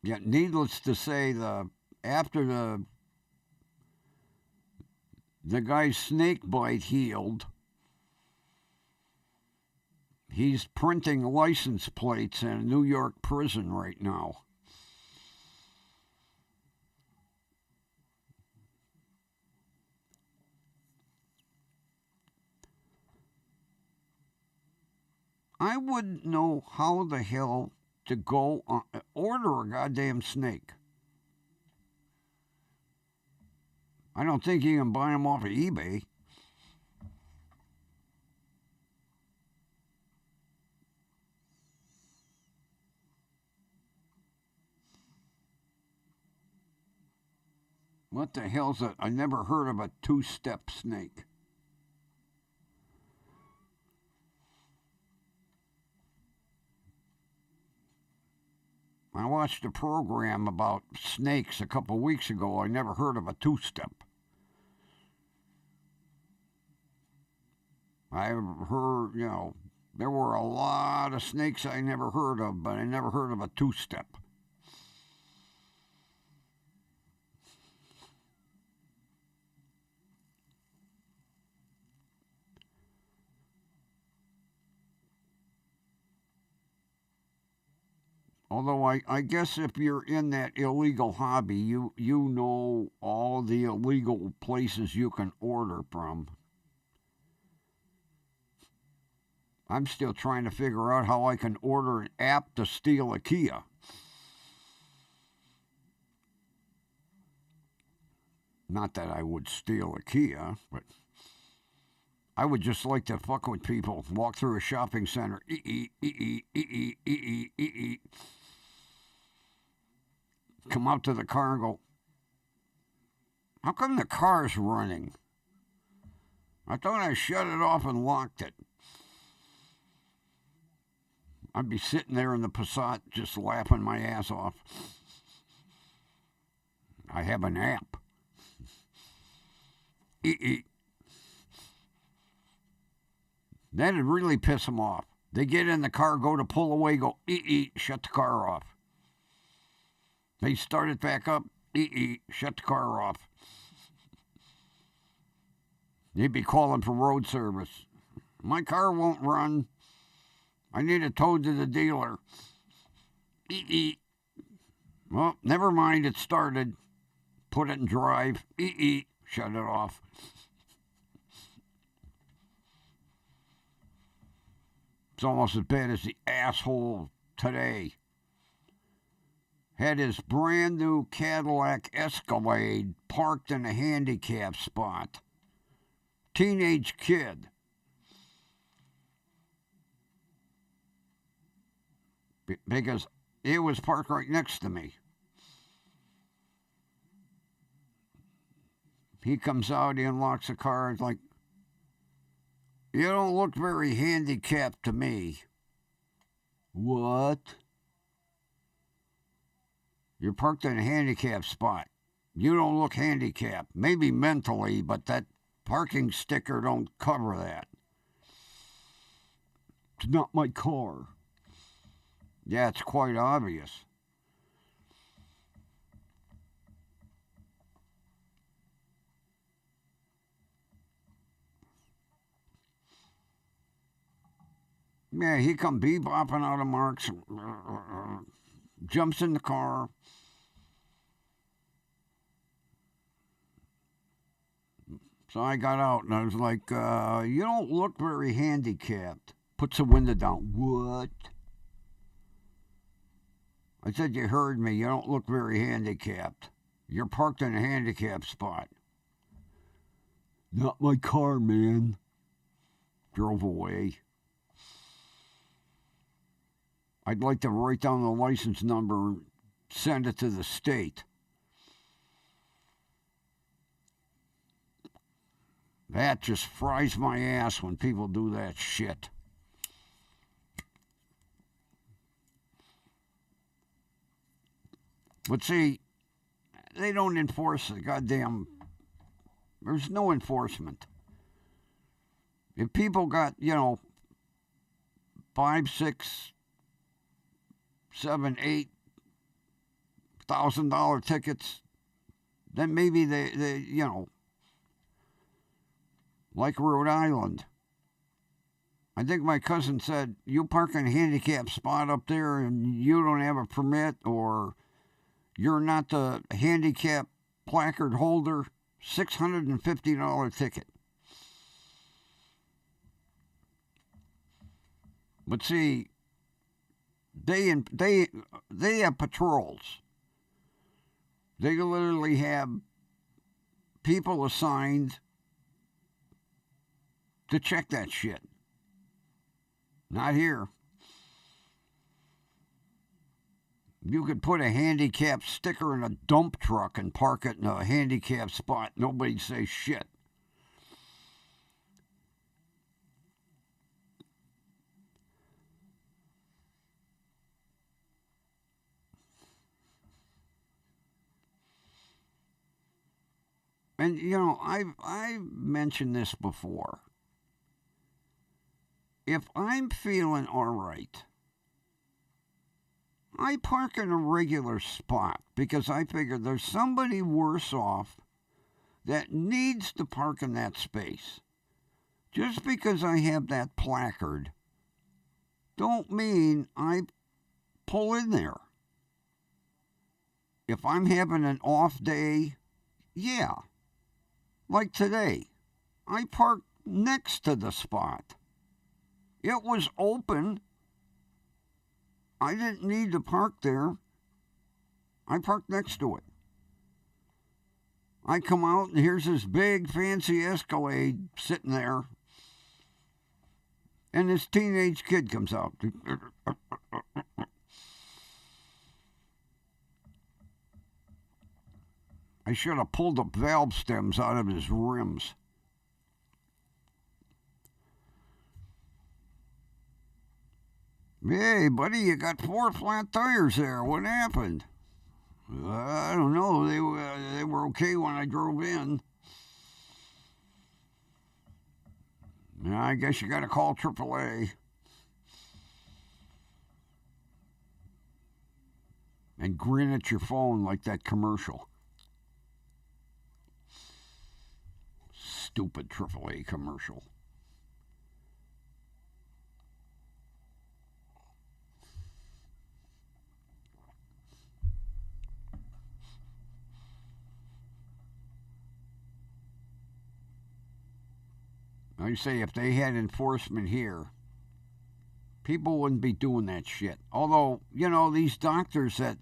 Yet, needless to say, after the guy's snake bite healed, he's printing license plates in a New York prison right now. I wouldn't know how the hell to go order a goddamn snake. I don't think you can buy them off of eBay. What the hell's that? I never heard of a two-step snake. I watched a program about snakes a couple weeks ago. I never heard of a two-step. I heard, there were a lot of snakes I never heard of, but I never heard of a two-step. Although I guess if you're in that illegal hobby, you know all the illegal places you can order from. I'm still trying to figure out how I can order an app to steal a Kia. Not that I would steal a Kia, but I would just like to fuck with people, walk through a shopping center, come out to the car and go, how come the car's running? I thought I shut it off and locked it. I'd be sitting there in the Passat just laughing my ass off. I have an app. That'd really piss them off. They get in the car, go to pull away, go, shut the car off. They start it back up, shut the car off. They'd be calling for road service. My car won't run. I need it towed to the dealer. Well, never mind, it started. Put it in drive. Shut it off. It's almost as bad as the asshole today. Had his brand new Cadillac Escalade parked in a handicap spot. Teenage kid. Because it was parked right next to me. He comes out, he unlocks the car. It's like, you don't look very handicapped to me. What? You're parked in a handicap spot. You don't look handicapped. Maybe mentally, but that parking sticker don't cover that. It's not my car. Yeah, it's quite obvious. Yeah, he come bebopping out of Mark's, jumps in the car. So I got out and I was like, you don't look very handicapped. Puts the window down. What? I said, you heard me. You don't look very handicapped. You're parked in a handicap spot. Not my car, man. Drove away. I'd like to write down the license number and send it to the state. That just fries my ass when people do that shit. But see, they don't enforce the goddamn... There's no enforcement. If people got, $5, $6, $7, $8,000 tickets, then maybe they like Rhode Island. I think my cousin said, you park in a handicap spot up there and you don't have a permit, or you're not the handicap placard holder, $650 ticket. But see, they have patrols. They literally have people assigned to check that shit. Not here. You could put a handicap sticker in a dump truck and park it in a handicap spot. Nobody'd say shit. And, I've mentioned this before. If I'm feeling all right, I park in a regular spot because I figure there's somebody worse off that needs to park in that space. Just because I have that placard don't mean I pull in there. If I'm having an off day, yeah. Like today, I parked next to the spot. It was open. I didn't need to park there. I parked next to it. I come out and here's this big fancy Escalade sitting there. And this teenage kid comes out. I should have pulled the valve stems out of his rims. Hey, buddy, you got 4 flat tires there. What happened? I don't know. They were okay when I drove in. I guess you got to call AAA. And grin at your phone like that commercial. Stupid AAA commercial. I say if they had enforcement here, people wouldn't be doing that shit. Although, these doctors that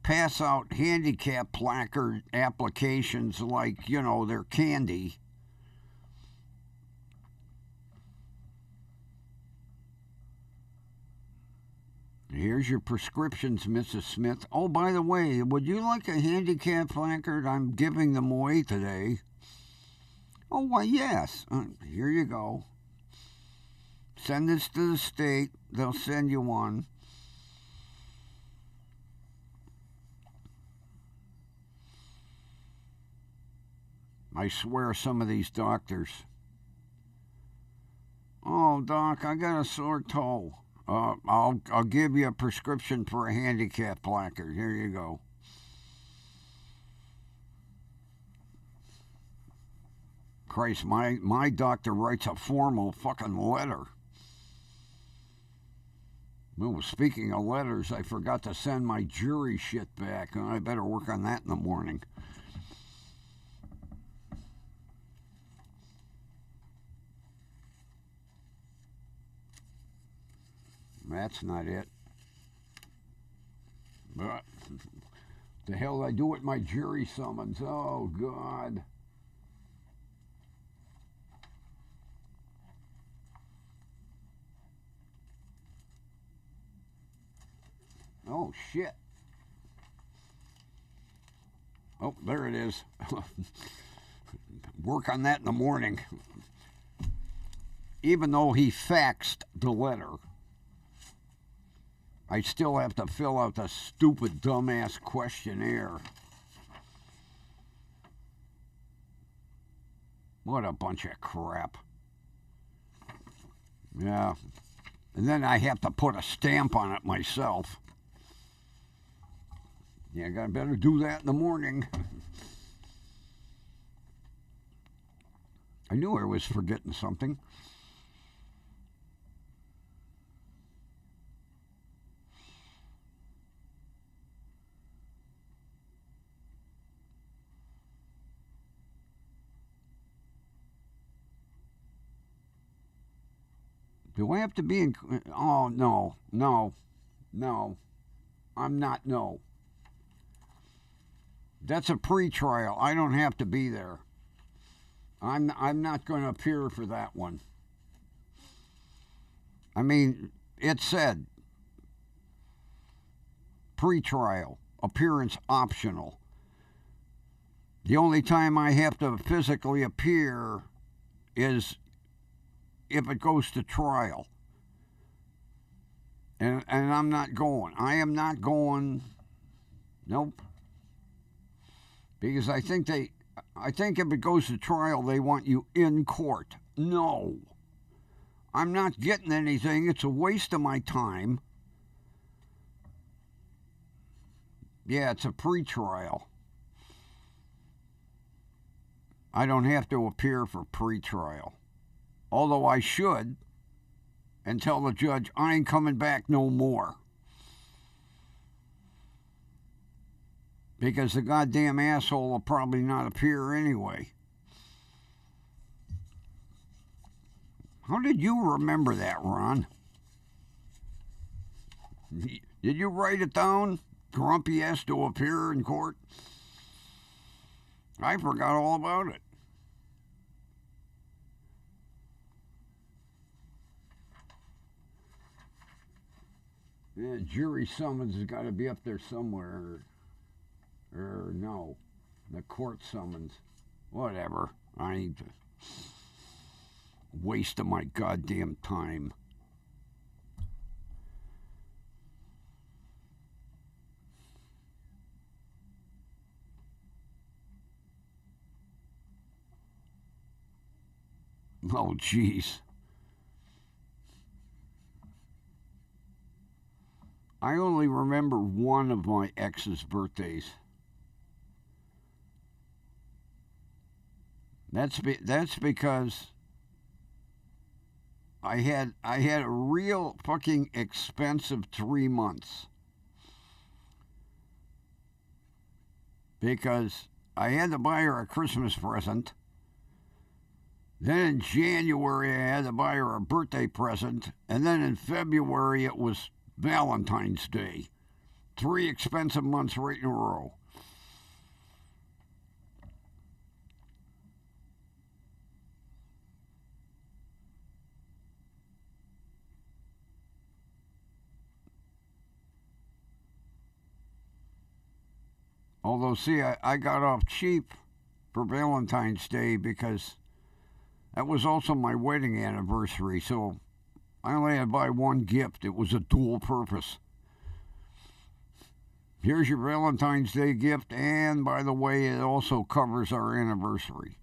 pass out handicap placard applications like, they're candy. Here's your prescriptions, Mrs. Smith. Oh, by the way, would you like a handicap placard? I'm giving them away today. Oh, why, yes. Here you go. Send this to the state. They'll send you one. I swear some of these doctors. Oh, Doc, I got a sore toe. I'll give you a prescription for a handicap placard. Here you go. Christ, my doctor writes a formal fucking letter. Well, speaking of letters, I forgot to send my jury shit back. I better work on that in the morning. That's not it. But the hell did I do with my jury summons? Oh, God. Oh, shit. Oh, there it is. Work on that in the morning. Even though he faxed the letter, I still have to fill out the stupid, dumbass questionnaire. What a bunch of crap. Yeah. And then I have to put a stamp on it myself. Yeah, I better do that in the morning. I knew I was forgetting something. Do I have to be in? Oh, no. I'm not, no. That's a pre-trial. I don't have to be there. I'm not going to appear for that one. I mean, it said pre-trial, appearance optional. The only time I have to physically appear is if it goes to trial. And I'm not going. I am not going. Nope. Because I think if it goes to trial, they want you in court. No. I'm not getting anything. It's a waste of my time. Yeah, it's a pre-trial. I don't have to appear for pre-trial. Although I should, and tell the judge, I ain't coming back no more. Because the goddamn asshole will probably not appear anyway. How did you remember that, Ron? Did you write it down? Grumpy has to appear in court? I forgot all about it. Yeah, jury summons has got to be up there somewhere. Or no, the court summons. Whatever. I ain't wasting my goddamn time. Oh, jeez. I only remember one of my ex's birthdays. That's because I had a real fucking expensive 3 months because I had to buy her a Christmas present. Then in January I had to buy her a birthday present, and then in February it was Valentine's Day. 3 expensive months right in a row. Although, see, I got off cheap for Valentine's Day because that was also my wedding anniversary, so I only had to buy one gift. It was a dual purpose. Here's your Valentine's Day gift, and by the way, it also covers our anniversary.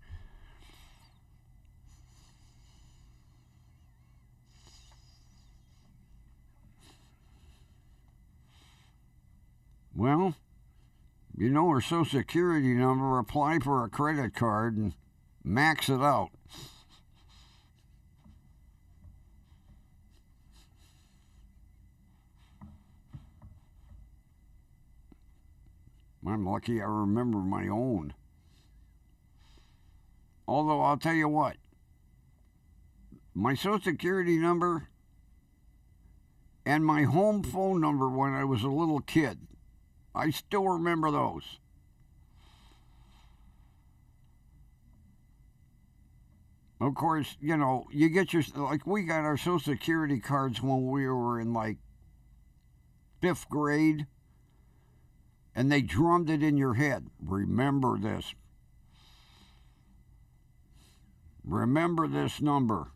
Well, you know her social security number, apply for a credit card, and max it out. I'm lucky I remember my own. Although I'll tell you what, my social security number and my home phone number when I was a little kid, I still remember those. Of course, you get like we got our social security cards when we were in like 5th grade, and they drummed it in your head. Remember this. Remember this number.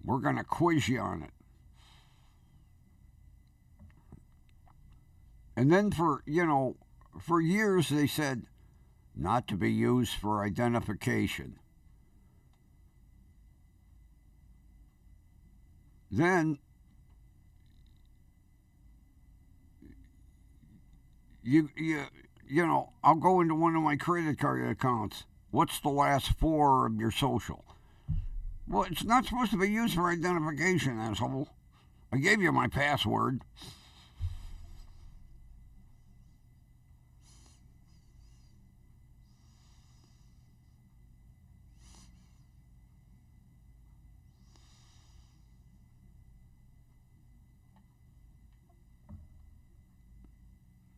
We're going to quiz you on it. And then for years they said not to be used for identification. Then I'll go into one of my credit card accounts. What's the last four of your social? Well, it's not supposed to be used for identification, asshole. I gave you my password.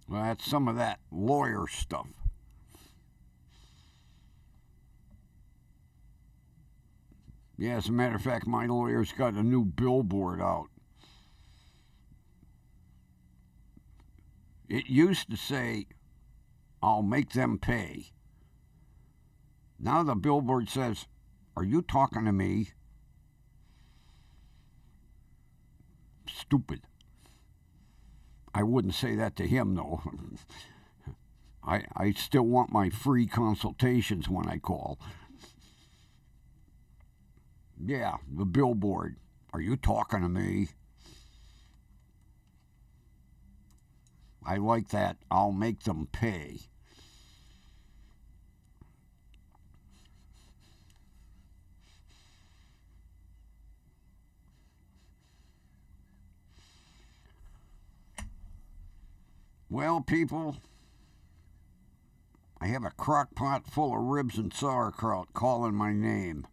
Well, that's some of that lawyer stuff. Yeah, as a matter of fact, my lawyer's got a new billboard out. It used to say, I'll make them pay. Now the billboard says, are you talking to me? Stupid. I wouldn't say that to him, though. I still want my free consultations when I call. Yeah, the billboard. Are you talking to me? I like that. I'll make them pay. Well, people, I have a crock pot full of ribs and sauerkraut calling my name.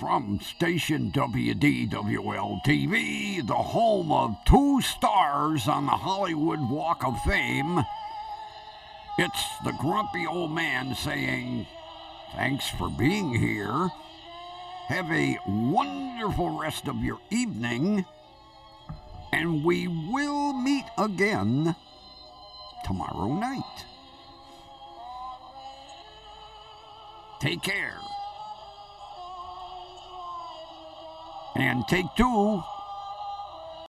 From station WDWL TV, the home of 2 stars on the Hollywood Walk of Fame, it's the grumpy old man saying, thanks for being here. Have a wonderful rest of your evening, and we will meet again tomorrow night. Take care. And take 2.